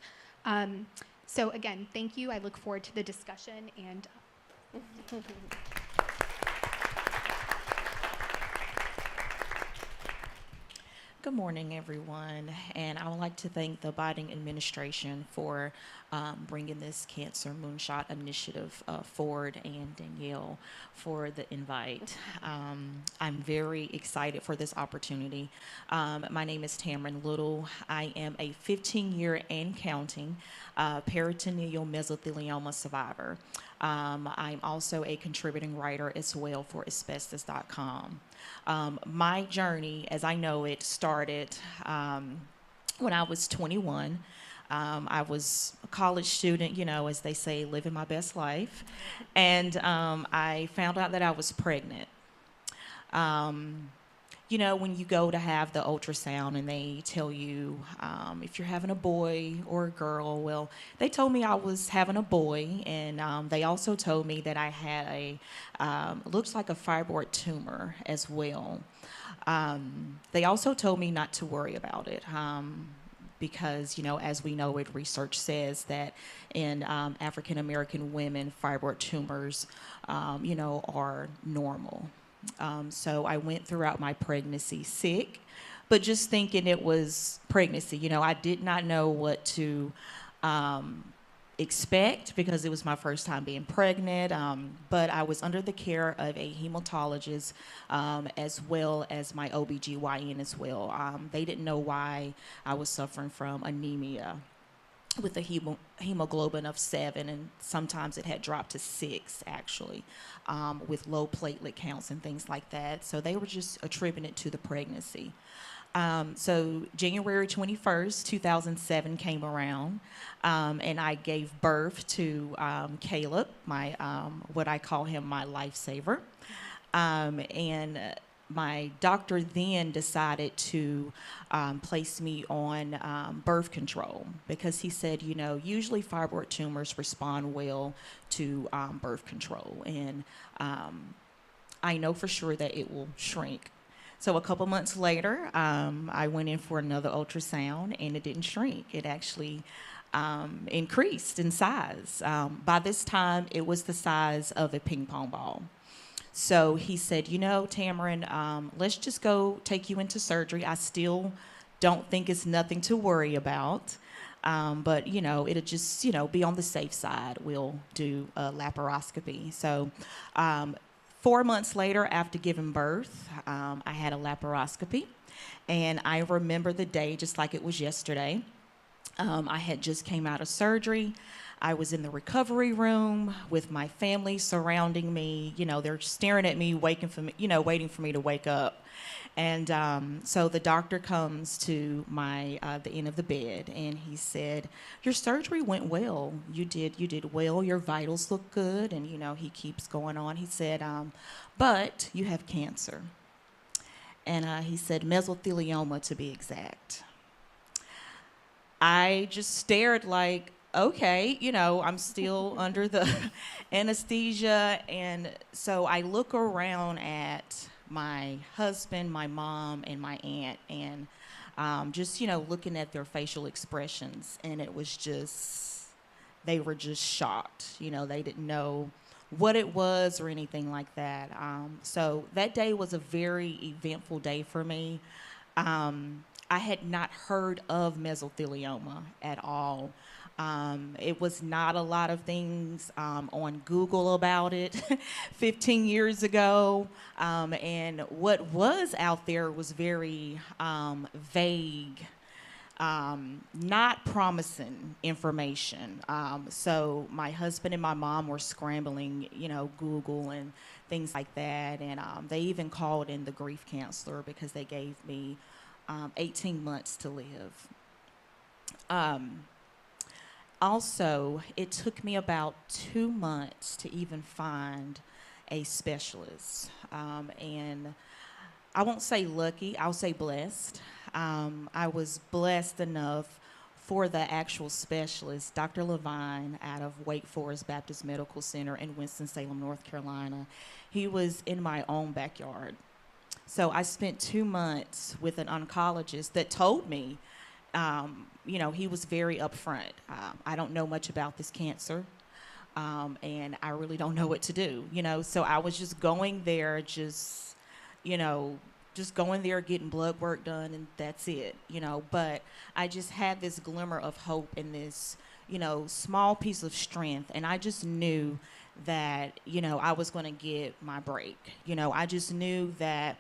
So again, thank you. I look forward to the discussion, and Good morning, everyone, and I would like to thank the Biden administration for bringing this Cancer Moonshot initiative forward, and Danielle for the invite. I'm very excited for this opportunity. My name is Tamron Little. I am a 15-year and counting peritoneal mesothelioma survivor. I'm also a contributing writer as well for asbestos.com. My journey, as I know it, started when I was 21. I was a college student, you know, as they say, living my best life. And I found out that I was pregnant. You know, when you go to have the ultrasound and they tell you if you're having a boy or a girl, well, they told me I was having a boy, and they also told me that I had a, looks like a fibroid tumor as well. They also told me not to worry about it because, you know, as we know it, research says that in African American women, fibroid tumors, you know, are normal. So I went throughout my pregnancy sick, but just thinking it was pregnancy. You know, I did not know what to expect because it was my first time being pregnant, but I was under the care of a hematologist as well as my OBGYN as well. They didn't know why I was suffering from anemia. with a hemoglobin of 7, and sometimes it had dropped to 6, actually, with low platelet counts and things like that. So they were just attributing it to the pregnancy. So January 21st, 2007 came around, and I gave birth to Caleb, my what I call him my lifesaver. And my doctor then decided to place me on birth control because he said, you know, usually fibroid tumors respond well to birth control, and I know for sure that it will shrink. So a couple months later, I went in for another ultrasound, and it didn't shrink. It actually increased in size. By this time, it was the size of a ping pong ball. So he said, you know, Tamarin, let's just go take you into surgery. I still don't think it's nothing to worry about. But, you know, it'll just, you know, be on the safe side. We'll do a laparoscopy. So 4 months later, after giving birth, I had a laparoscopy. And I remember the day just like it was yesterday. I had just came out of surgery. I was in the recovery room with my family surrounding me. You know, they're staring at me, waiting for me to wake up. And so the doctor comes to the end of the bed, and he said, "Your surgery went well. You did well. Your vitals look good." And you know, he keeps going on. He said, "But you have cancer." And he said mesothelioma, to be exact. I just stared like, okay, you know, I'm still under the anesthesia. And so I look around at my husband, my mom, and my aunt, and just, you know, looking at their facial expressions. And it was just, they were just shocked. You know, they didn't know what it was or anything like that. So that day was a very eventful day for me. I had not heard of mesothelioma at all. It was not a lot of things on Google about it 15 years ago. And what was out there was very vague, not promising information. So my husband and my mom were scrambling, you know, Google and things like that. And they even called in the grief counselor because they gave me 18 months to live. Also, it took me about 2 months to even find a specialist. And I won't say lucky, I'll say blessed. I was blessed enough for the actual specialist, Dr. Levine, out of Wake Forest Baptist Medical Center in Winston-Salem, North Carolina. He was in my own backyard. So I spent 2 months with an oncologist that told me, you know, he was very upfront. I don't know much about this cancer, and I really don't know what to do, you know. So I was just going there, just going there, getting blood work done, and that's it, you know. But I just had this glimmer of hope and this, you know, small piece of strength, and I just knew that, you know, I was going to get my break. You know, I just knew that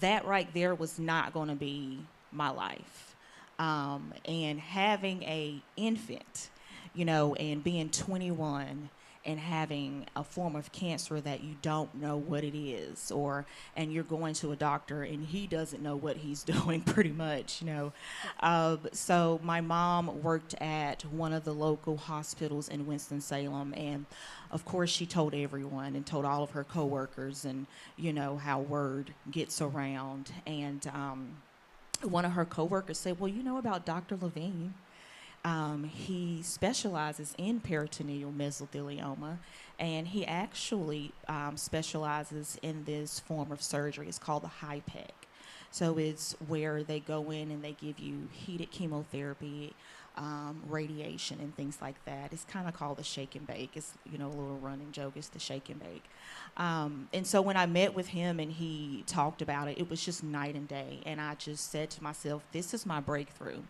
right there was not going to be my life. And having a infant, you know, and being 21 and having a form of cancer that you don't know what it is, and you're going to a doctor and he doesn't know what he's doing pretty much, you know. So my mom worked at one of the local hospitals in Winston-Salem, and of course she told everyone and told all of her coworkers, and you know how word gets around. And one of her coworkers said, "Well, you know about Dr. Levine. He specializes in peritoneal mesothelioma, and he actually specializes in this form of surgery. It's called the HIPEC. So it's where they go in and they give you heated chemotherapy, radiation, and things like that. It's kind of called the shake and bake. It's, you know, a little running joke. It's the shake and bake. And so when I met with him and he talked about it, it was just night and day. And I just said to myself, this is my breakthrough.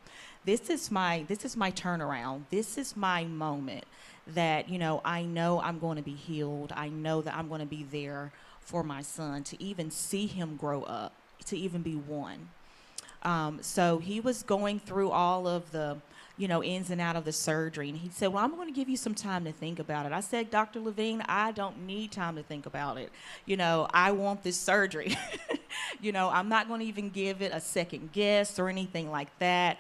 This is my turnaround. This is my moment that, you know I'm going to be healed. I know that I'm going to be there for my son, to even see him grow up, to even be one. So he was going through all of the ins and out of the surgery. And he said, well, I'm going to give you some time to think about it. I said, Dr. Levine, I don't need time to think about it. I want this surgery. I'm not going to even give it a second guess or anything like that.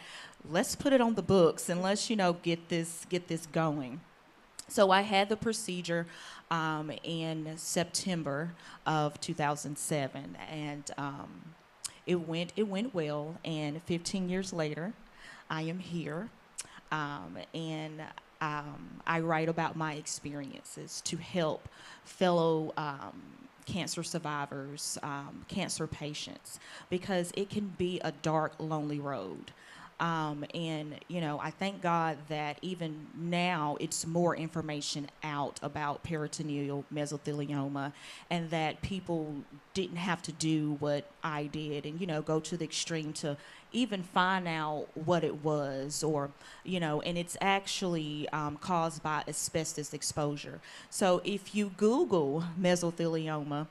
Let's put it on the books and let's, get this going. So I had the procedure in September of 2007, and it went well. And 15 years later, I am here, and I write about my experiences to help fellow cancer survivors, cancer patients, because it can be a dark, lonely road. I thank God that even now it's more information out about peritoneal mesothelioma, and that people didn't have to do what I did and, go to the extreme to even find out what it was, or, and it's actually caused by asbestos exposure. So if you Google mesothelioma,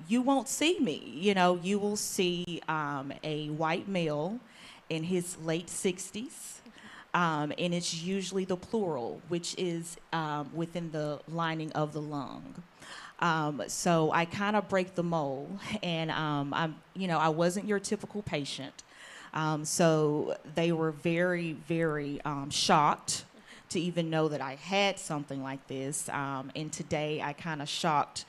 you won't see me. You will see a white male in his late 60s, and it's usually the pleural, which is within the lining of the lung. So I kind of break the mold, and I wasn't your typical patient. So they were very, very shocked to even know that I had something like this. And today I kind of shocked,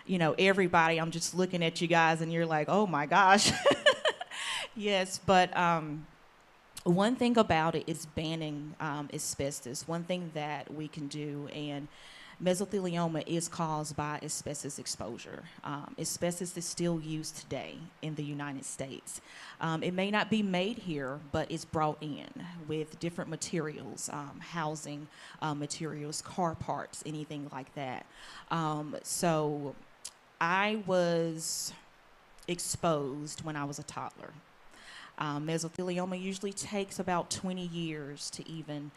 everybody. I'm just looking at you guys and you're like, oh my gosh. Yes, but one thing about it is banning asbestos. One thing that we can do, and mesothelioma is caused by asbestos exposure. Asbestos is still used today in the United States. It may not be made here, but it's brought in with different materials, housing materials, car parts, anything like that. So I was exposed when I was a toddler. Mesothelioma usually takes about 20 years to even,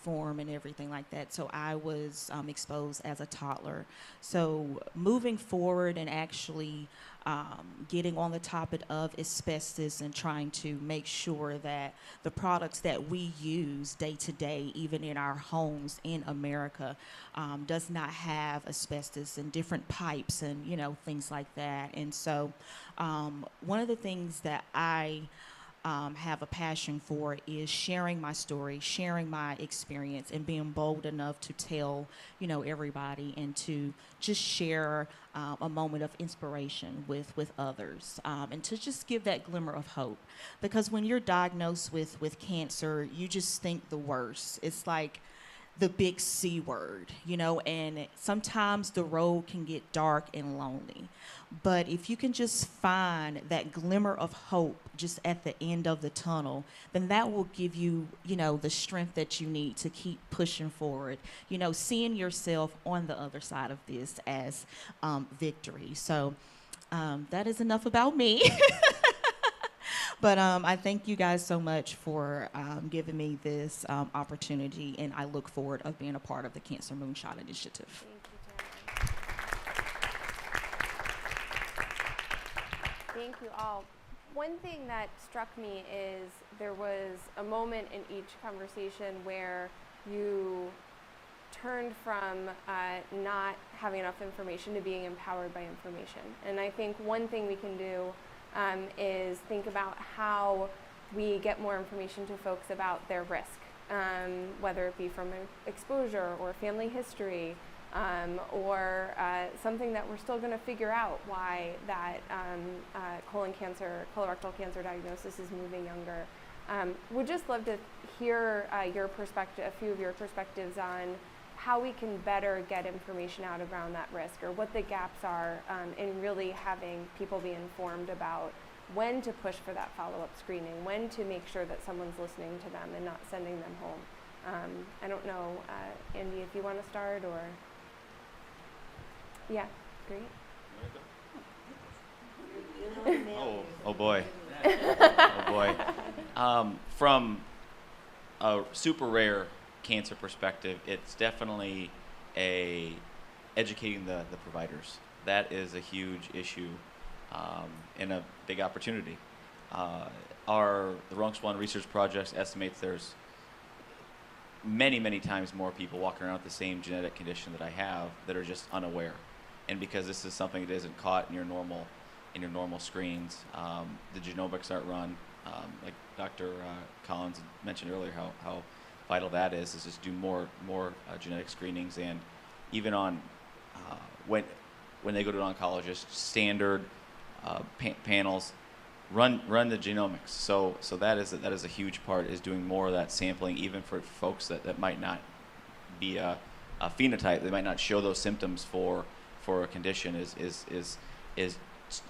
form and everything like that. So I was exposed as a toddler. So moving forward and actually getting on the topic of asbestos and trying to make sure that the products that we use day to day, even in our homes in America, does not have asbestos and different pipes and, things like that. And so one of the things that I have a passion for is sharing my story, sharing my experience, and being bold enough to tell, everybody, and to just share a moment of inspiration with others, and to just give that glimmer of hope. Because when you're diagnosed with cancer, you just think the worst. It's like the big C word, and sometimes the road can get dark and lonely. But if you can just find that glimmer of hope just at the end of the tunnel, then that will give you, the strength that you need to keep pushing forward, seeing yourself on the other side of this as victory. So that is enough about me. But I thank you guys so much for giving me this opportunity, and I look forward of being a part of the Cancer Moonshot Initiative. Thank you all. One thing that struck me is there was a moment in each conversation where you turned from not having enough information to being empowered by information. And I think one thing we can do is think about how we get more information to folks about their risk, whether it be from exposure or family history, or something that we're still going to figure out why that colorectal cancer diagnosis is moving younger. We'd just love to hear your perspective, a few of your perspectives on how we can better get information out around that risk, or what the gaps are in really having people be informed about when to push for that follow-up screening, when to make sure that someone's listening to them and not sending them home. I don't know, Andy, if you want to start, or... Yeah, great. Oh boy. Oh boy. From a super rare cancer perspective, it's definitely educating the providers. That is a huge issue and a big opportunity. The Runx One Research Project estimates there's many, many times more people walking around with the same genetic condition that I have that are just unaware. And because this is something that isn't caught in your normal screens, the genomics aren't run. Like Dr. Collins mentioned earlier, how vital that is just do more genetic screenings, and even on when they go to an oncologist, standard panels, run the genomics. So that is a huge part, is doing more of that sampling, even for folks that might not be a phenotype, they might not show those symptoms for a condition, is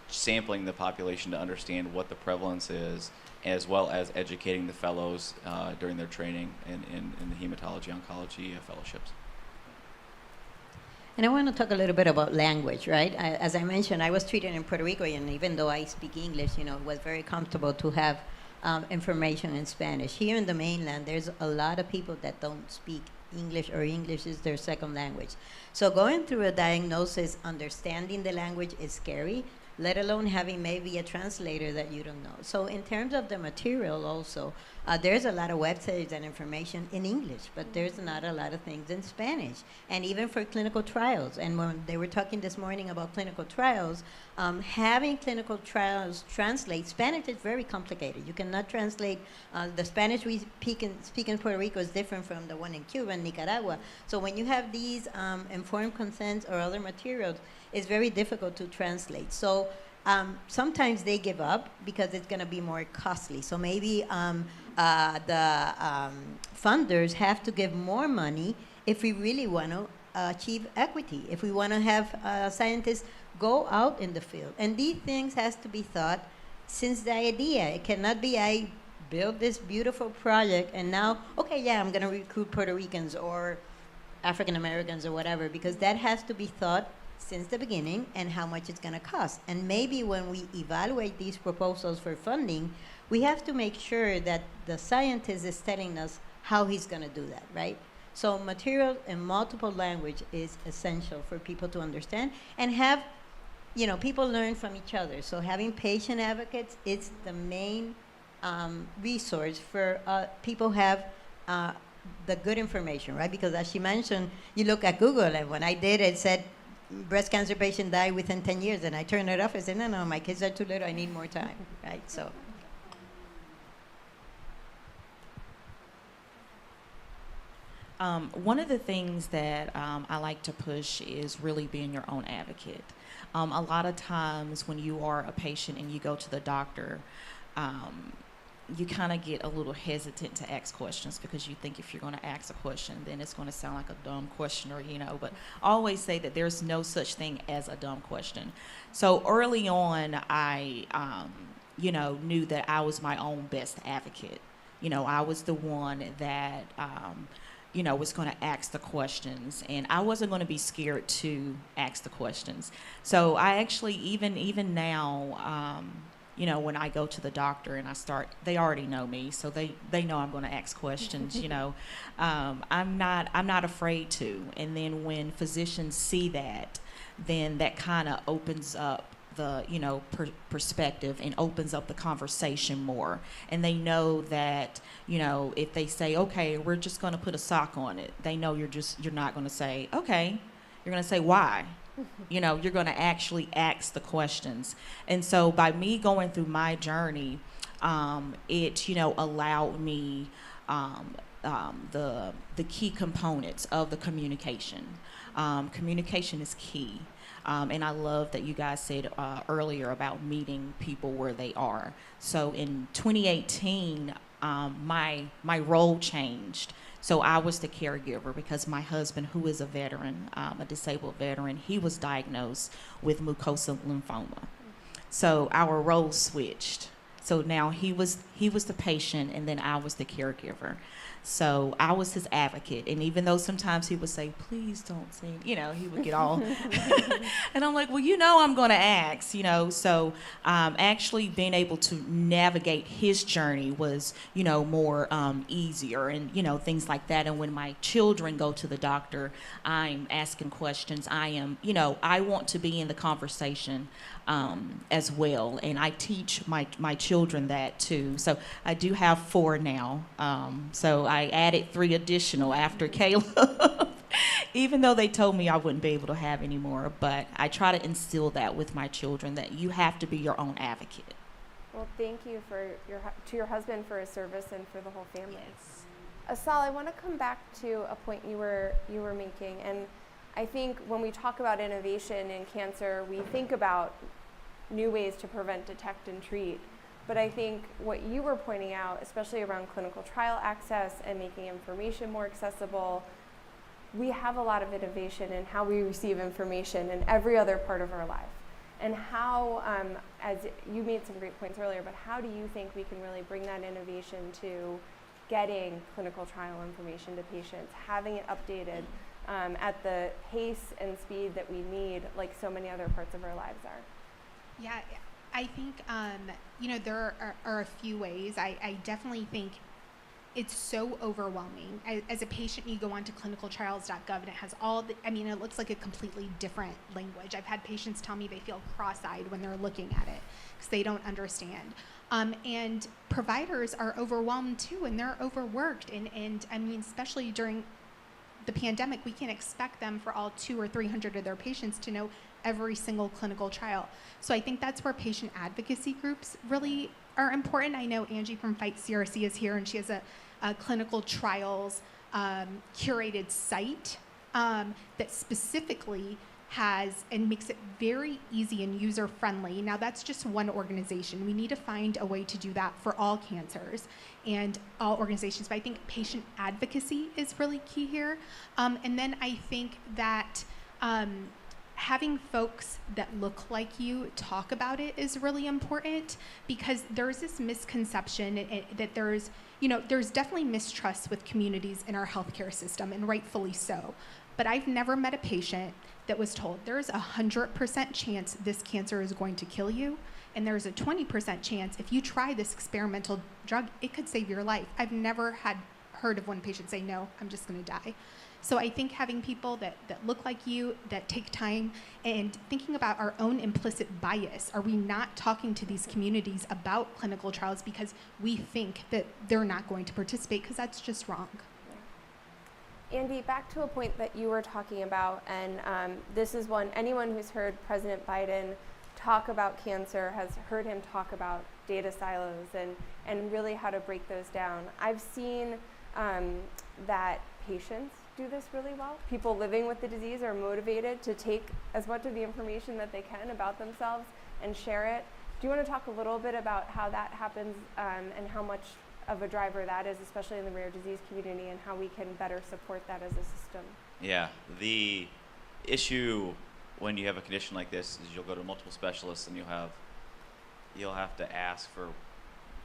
sampling the population to understand what the prevalence is, as well as educating the fellows during their training in the hematology oncology fellowships. And I want to talk a little bit about language, right? As I mentioned, I was treated in Puerto Rico, and even though I speak English, it was very comfortable to have information in Spanish. Here in the mainland, there's a lot of people that don't speak English, or English is their second language. So going through a diagnosis, understanding the language is scary, let alone having maybe a translator that you don't know. So in terms of the material also, there's a lot of websites and information in English, but there's not a lot of things in Spanish. And even for clinical trials, and when they were talking this morning about clinical trials, having clinical trials translate, Spanish is very complicated. You cannot translate, the Spanish we speak in Puerto Rico is different from the one in Cuba and Nicaragua. So when you have these informed consents or other materials, it's very difficult to translate. So sometimes they give up because it's going to be more costly. So maybe the funders have to give more money if we really want to achieve equity, if we want to have scientists go out in the field. And these things has to be thought since the idea. It cannot be I build this beautiful project and now, okay, yeah, I'm going to recruit Puerto Ricans or African Americans or whatever, because that has to be thought since the beginning, and how much it's going to cost. And maybe when we evaluate these proposals for funding, we have to make sure that the scientist is telling us how he's going to do that, right? So material in multiple language is essential for people to understand and have, people learn from each other. So having patient advocates is the main resource for people have the good information, right? Because as she mentioned, you look at Google, and when I did, it said, breast cancer patient died within 10 years, and I turned it off. I said, no, my kids are too little, I need more time, right? So. One of the things that I like to push is really being your own advocate. A lot of times when you are a patient and you go to the doctor, you kind of get a little hesitant to ask questions, because you think if you're going to ask a question, then it's going to sound like a dumb question, or but I always say that there's no such thing as a dumb question. So early on, I knew that I was my own best advocate. I was the one that was going to ask the questions, and I wasn't going to be scared to ask the questions. So I actually, even now, when I go to the doctor and they already know me, so they know I'm going to ask questions. I'm not afraid to. And then when physicians see that, then that kind of opens up the perspective and opens up the conversation more. And they know that if they say, okay, we're just going to put a sock on it, they know you're not going to say, okay, you're going to say why. You're going to actually ask the questions. And so by me going through my journey, it allowed me the key components of the communication. Communication is key. And I love that you guys said earlier about meeting people where they are. So in 2018, my role changed. So I was the caregiver because my husband, who is a veteran, a disabled veteran, he was diagnosed with mucosal lymphoma. So our roles switched. So now he was the patient, and then I was the caregiver. So I was his advocate, and even though sometimes he would say, please don't say, he would get all, and I'm like, well, I'm going to ask, so actually being able to navigate his journey was, more easier, and, things like that. And when my children go to the doctor, I'm asking questions. I am, I want to be in the conversation as well, and I teach my children that too. So I do have 4 now, so I added 3 additional after Caleb, even though they told me I wouldn't be able to have any more. But I try to instill that with my children, that you have to be your own advocate. Well, thank you to your husband for his service and for the whole family. Yes. Asal, I want to come back to a point you were making, and I think when we talk about innovation in cancer, we think about new ways to prevent, detect, and treat. But I think what you were pointing out, especially around clinical trial access and making information more accessible, we have a lot of innovation in how we receive information in every other part of our life. And how, as you made some great points earlier, but how do you think we can really bring that innovation to getting clinical trial information to patients, having it updated at the pace and speed that we need, like so many other parts of our lives are? Yeah, I think, there are a few ways. I definitely think it's so overwhelming. As a patient, you go onto clinicaltrials.gov and it has it looks like a completely different language. I've had patients tell me they feel cross-eyed when they're looking at it because they don't understand. And providers are overwhelmed too, and they're overworked. And especially during the pandemic, we can't expect them for all 200 or 300 of their patients to know every single clinical trial. So I think that's where patient advocacy groups really are important. I know Angie from Fight CRC is here, and she has a clinical trials curated site that specifically has and makes it very easy and user-friendly. Now that's just one organization. We need to find a way to do that for all cancers and all organizations. But I think patient advocacy is really key here. And then I think that having folks that look like you talk about it is really important, because there's this misconception that there's definitely mistrust with communities in our healthcare system, and rightfully so. But I've never met a patient that was told there's 100% chance this cancer is going to kill you, and there's a 20% chance if you try this experimental drug, it could save your life. I've never heard of one patient say, no, I'm just going to die. So I think having people that look like you, that take time, and thinking about our own implicit bias. Are we not talking to these communities about clinical trials because we think that they're not going to participate? Because that's just wrong. Andy, back to a point that you were talking about, and this is one, anyone who's heard President Biden talk about cancer has heard him talk about data silos and really how to break those down. I've seen that patients do this really well. People living with the disease are motivated to take as much of the information that they can about themselves and share it. Do you want to talk a little bit about how that happens and how much of a driver that is, especially in the rare disease community, and how we can better support that as a system? Yeah, the issue when you have a condition like this is you'll go to multiple specialists and you'll have to ask for,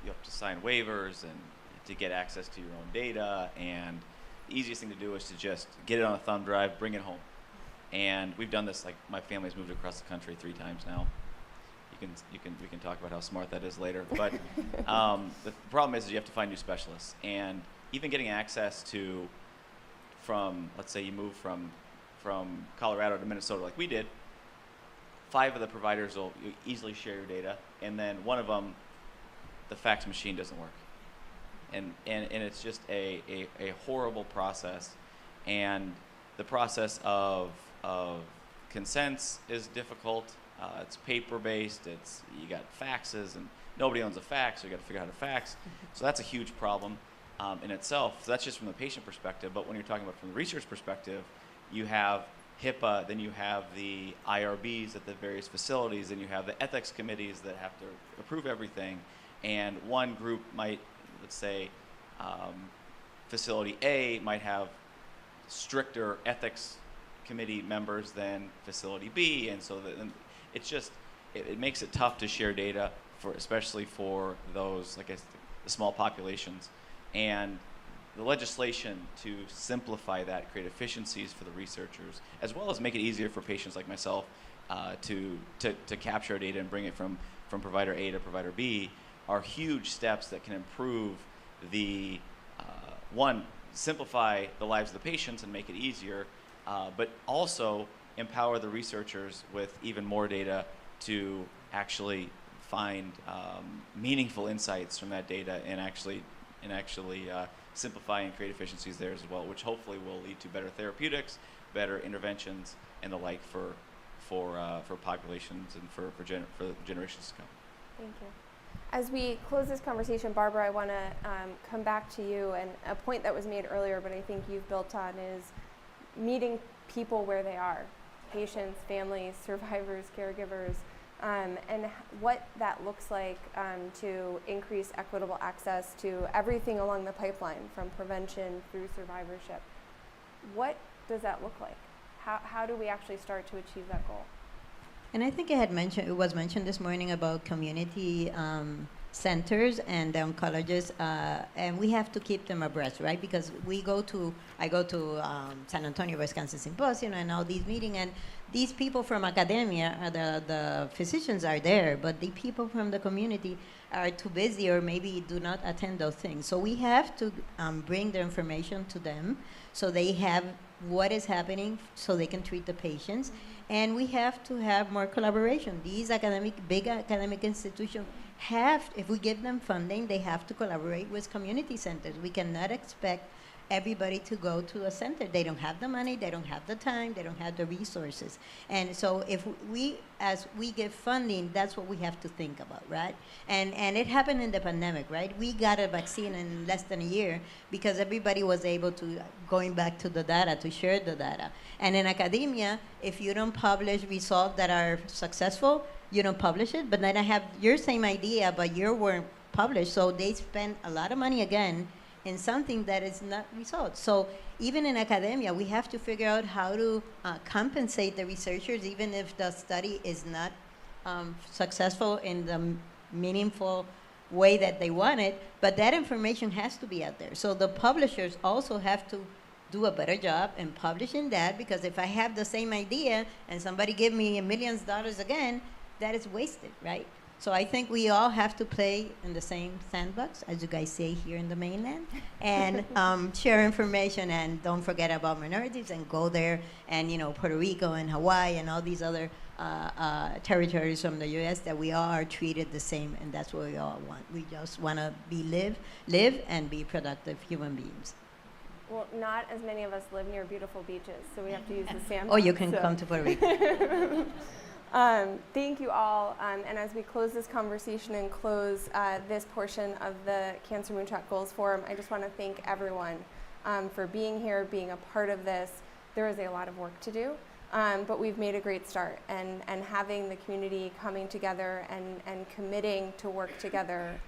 you have to sign waivers and to get access to your own data, and the easiest thing to do is to just get it on a thumb drive, bring it home. And we've done this, like my family's moved across the country 3 times now. We can talk about how smart that is later. But the problem is you have to find new specialists, and even getting access to, let's say you move from Colorado to Minnesota like we did, 5 of the providers will easily share your data, and then one of them, the fax machine doesn't work. And it's just a horrible process, and the process of consents is difficult. It's paper-based. You got faxes, and nobody owns a fax, so you got to figure out how to fax. So that's a huge problem in itself. So that's just from the patient perspective. But when you're talking about from the research perspective, you have HIPAA, then you have the IRBs at the various facilities, then you have the ethics committees that have to approve everything. And one group might, let's say, facility A might have stricter ethics committee members than facility B, and so it's just it makes it tough to share data especially for those, like the small populations. And the legislation to simplify that, create efficiencies for the researchers, as well as make it easier for patients like myself to capture data and bring it from provider A to provider B, are huge steps that can improve simplify the lives of the patients and make it easier, but also empower the researchers with even more data to actually find meaningful insights from that data and actually simplify and create efficiencies there as well, which hopefully will lead to better therapeutics, better interventions, and the like for populations and for generations to come. Thank you. As we close this conversation, Barbara, I want to come back to you, and a point that was made earlier, but I think you've built on, is meeting people where they are, patients, families, survivors, caregivers, and what that looks like to increase equitable access to everything along the pipeline, from prevention through survivorship. What does that look like? How do we actually start to achieve that goal? And I think it was mentioned this morning about community centers and the oncologists, and we have to keep them abreast, right? Because I go to San Antonio Breast Cancer Symposium and all these meetings, and these people from academia, the physicians are there, but the people from the community are too busy or maybe do not attend those things. So we have to bring the information to them so they have what is happening so they can treat the patients. And we have to have more collaboration. These big academic institutions if we give them funding, they have to collaborate with community centers. We cannot expect everybody to go to a center. They don't have the money, they don't have the time, they don't have the resources. And so as we give funding, that's what we have to think about, right? And it happened in the pandemic, right? We got a vaccine in less than a year because everybody was able to, going back to the data, to share the data. And in academia, if you don't publish results that are successful, you don't publish it. But then I have your same idea, but your weren't published. So they spend a lot of money again in something that is not results. So even in academia, we have to figure out how to compensate the researchers, even if the study is not successful in the meaningful way that they want it, but that information has to be out there. So the publishers also have to do a better job in publishing that, because if I have the same idea and somebody give me millions of dollars again, that is wasted, right? So I think we all have to play in the same sandbox, as you guys say here in the mainland, and share information, and don't forget about minorities, and go there, and Puerto Rico and Hawaii and all these other territories from the U.S. that we all are treated the same, and that's what we all want. We just want to live and be productive human beings. Well, not as many of us live near beautiful beaches, so we have to use the sandbox. Oh, you can come to Puerto Rico. Thank you all, and as we close this conversation and close this portion of the Cancer Moonshot Goals Forum, I just want to thank everyone for being here, being a part of this. There is a lot of work to do, but we've made a great start, and having the community coming together and committing to work together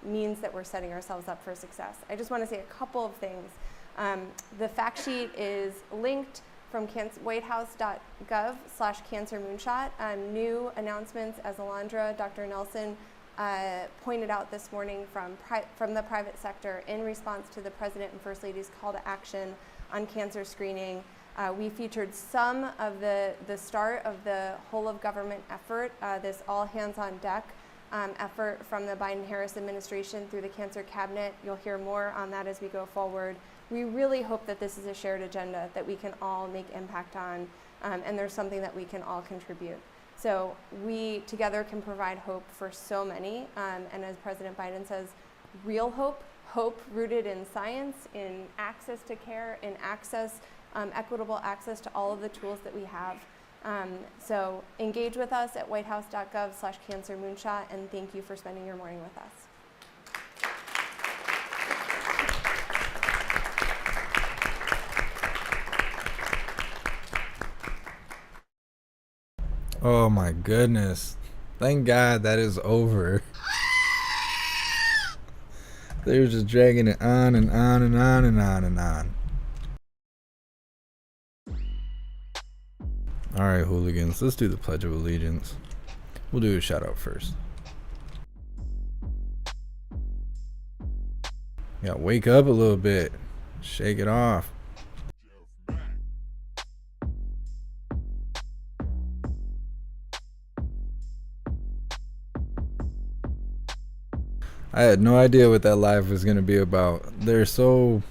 means that we're setting ourselves up for success. I just want to say a couple of things. The fact sheet is linked from whitehouse.gov/cancermoonshot. New announcements, as Alondra, Dr. Nelson pointed out this morning, from the private sector in response to the President and First Lady's call to action on cancer screening. We featured some of the start of the whole of government effort, this all hands on deck effort from the Biden-Harris administration through the Cancer Cabinet. You'll hear more on that as we go forward. We really hope that this is a shared agenda that we can all make impact on, and there's something that we can all contribute. So we together can provide hope for so many, and as President Biden says, real hope, hope rooted in science, in access to care, in access, equitable access to all of the tools that we have. So engage with us at whitehouse.gov/cancermoonshot, and thank you for spending your morning with us. Oh my goodness. Thank God that is over. They were just dragging it on and on and on and on and on. Alright, hooligans, let's do the Pledge of Allegiance. We'll do a shout out first. Yeah, wake up a little bit. Shake it off. I had no idea what that live was going to be about. They're so...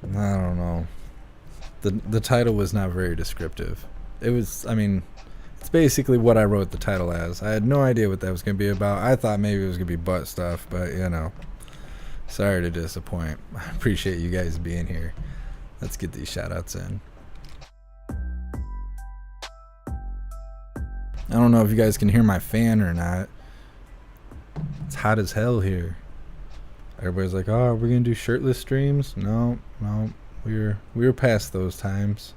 I don't know. The title was not very descriptive. It was, it's basically what I wrote the title as. I had no idea what that was going to be about. I thought maybe it was going to be butt stuff, but Sorry to disappoint. I appreciate you guys being here. Let's get these shout outs in. I don't know if you guys can hear my fan or not. It's hot as hell here. Everybody's like, oh, are we gonna do shirtless streams? No. We're past those times.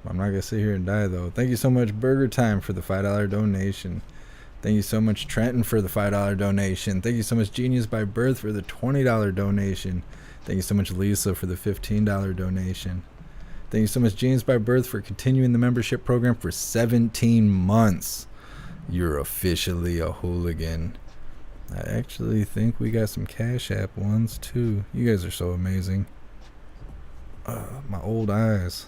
I'm not gonna sit here and die though. Thank you so much, Burger Time, for the $5 donation. Thank you so much, Trenton, for the $5 donation. Thank you so much, Genius by Birth, for the $20 donation. Thank you so much, Lisa, for the $15 donation. Thank you so much, Genius by Birth, for continuing the membership program for 17 months. You're officially a hooligan. I actually think we got some Cash App ones too. You guys are so amazing. My old eyes.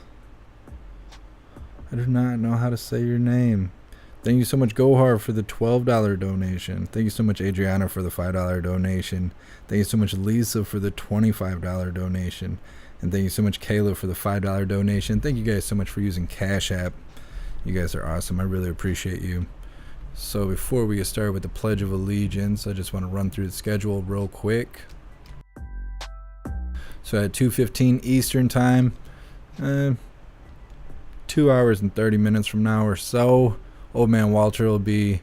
I do not know how to say your name. Thank you so much, Gohar, for the $12 donation. Thank you so much, Adriana, for the $5 donation. Thank you so much, Lisa, for the $25 donation. And thank you so much, Kayla, for the $5 donation. Thank you guys so much for using Cash App. You guys are awesome. I really appreciate you. So before we get started with the Pledge of Allegiance, I just want to run through the schedule real quick. So at 2:15 Eastern Time, 2 hours and 30 minutes from now or so, Old Man Walter will be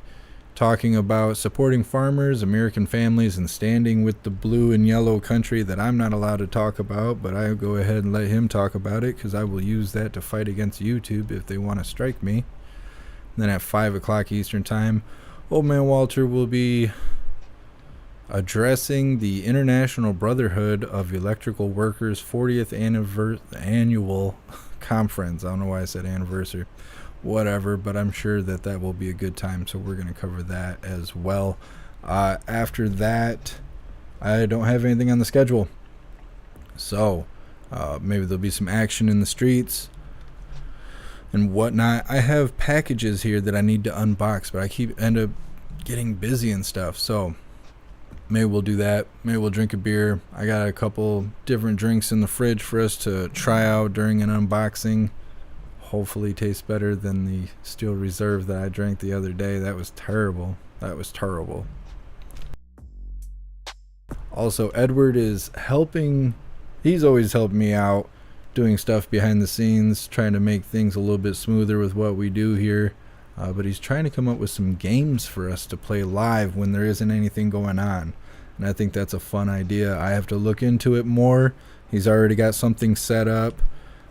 talking about supporting farmers, American families, and standing with the blue and yellow country that I'm not allowed to talk about, but I'll go ahead and let him talk about it because I will use that to fight against YouTube if they want to strike me. And then at 5 o'clock Eastern Time, Old Man Walter will be addressing the International Brotherhood of Electrical Workers 40th annual conference. I don't know why I said anniversary. Whatever, but I'm sure that that will be a good time, so we're going to cover that as well. After that, I don't have anything on the schedule. So, maybe there'll be some action in the streets and whatnot. I have packages here that I need to unbox, but I end up getting busy and stuff, so maybe we'll do that. Maybe we'll drink a beer. I got a couple different drinks in the fridge for us to try out during an unboxing. Hopefully tastes better than the Steel Reserve that I drank the other day. That was terrible. Also, Edward is helping. He's always helped me out doing stuff behind the scenes, trying to make things a little bit smoother with what we do here. But he's trying to come up with some games for us to play live when there isn't anything going on. And I think that's a fun idea. I have to look into it more. He's already got something set up.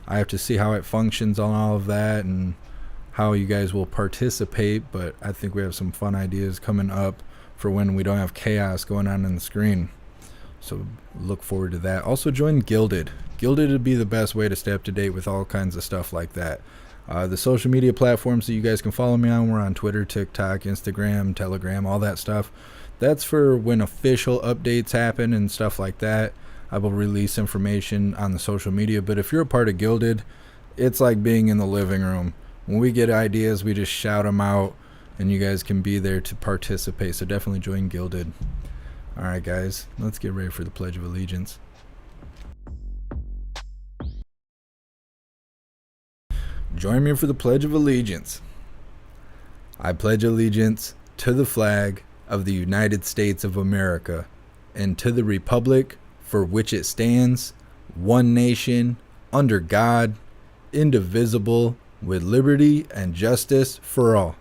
I have to see how it functions on all of that and how you guys will participate. But I think we have some fun ideas coming up for when we don't have chaos going on the screen. So look forward to that. Also join Gilded. Gilded would be the best way to stay up to date with all kinds of stuff like that. The social media platforms that you guys can follow me on, we're on Twitter, TikTok, Instagram, Telegram, all that stuff. That's for when official updates happen and stuff like that. I will release information on the social media. But if you're a part of Gilded, it's like being in the living room. When we get ideas, we just shout them out, and you guys can be there to participate. So definitely join Gilded. All right, guys, let's get ready for the Pledge of Allegiance. Join me for the Pledge of Allegiance. I pledge allegiance to the flag of the United States of America and to the republic for which it stands, one nation, under God, indivisible, with liberty and justice for all.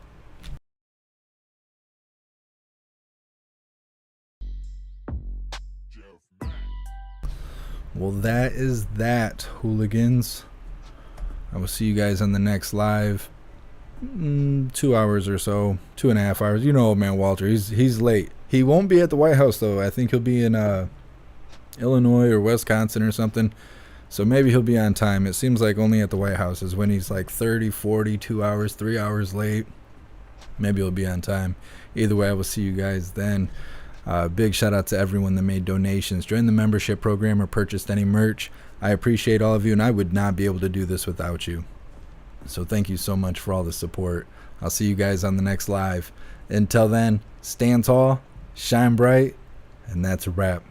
Well, that is that, hooligans. I will see you guys on the next live. 2 hours or so, 2.5 hours. You know, Old Man Walter, he's late. He won't be at the White House though. I think he'll be in Illinois or Wisconsin or something. So maybe he'll be on time. It seems like only at the White House is when he's like 30, 40, 2 hours, 3 hours late. Maybe he'll be on time. Either way, I will see you guys then. Big shout out to everyone that made donations, joined the membership program, or purchased any merch. I appreciate all of you, and I would not be able to do this without you. So thank you so much for all the support. I'll see you guys on the next live. Until then, stand tall, shine bright, and that's a wrap.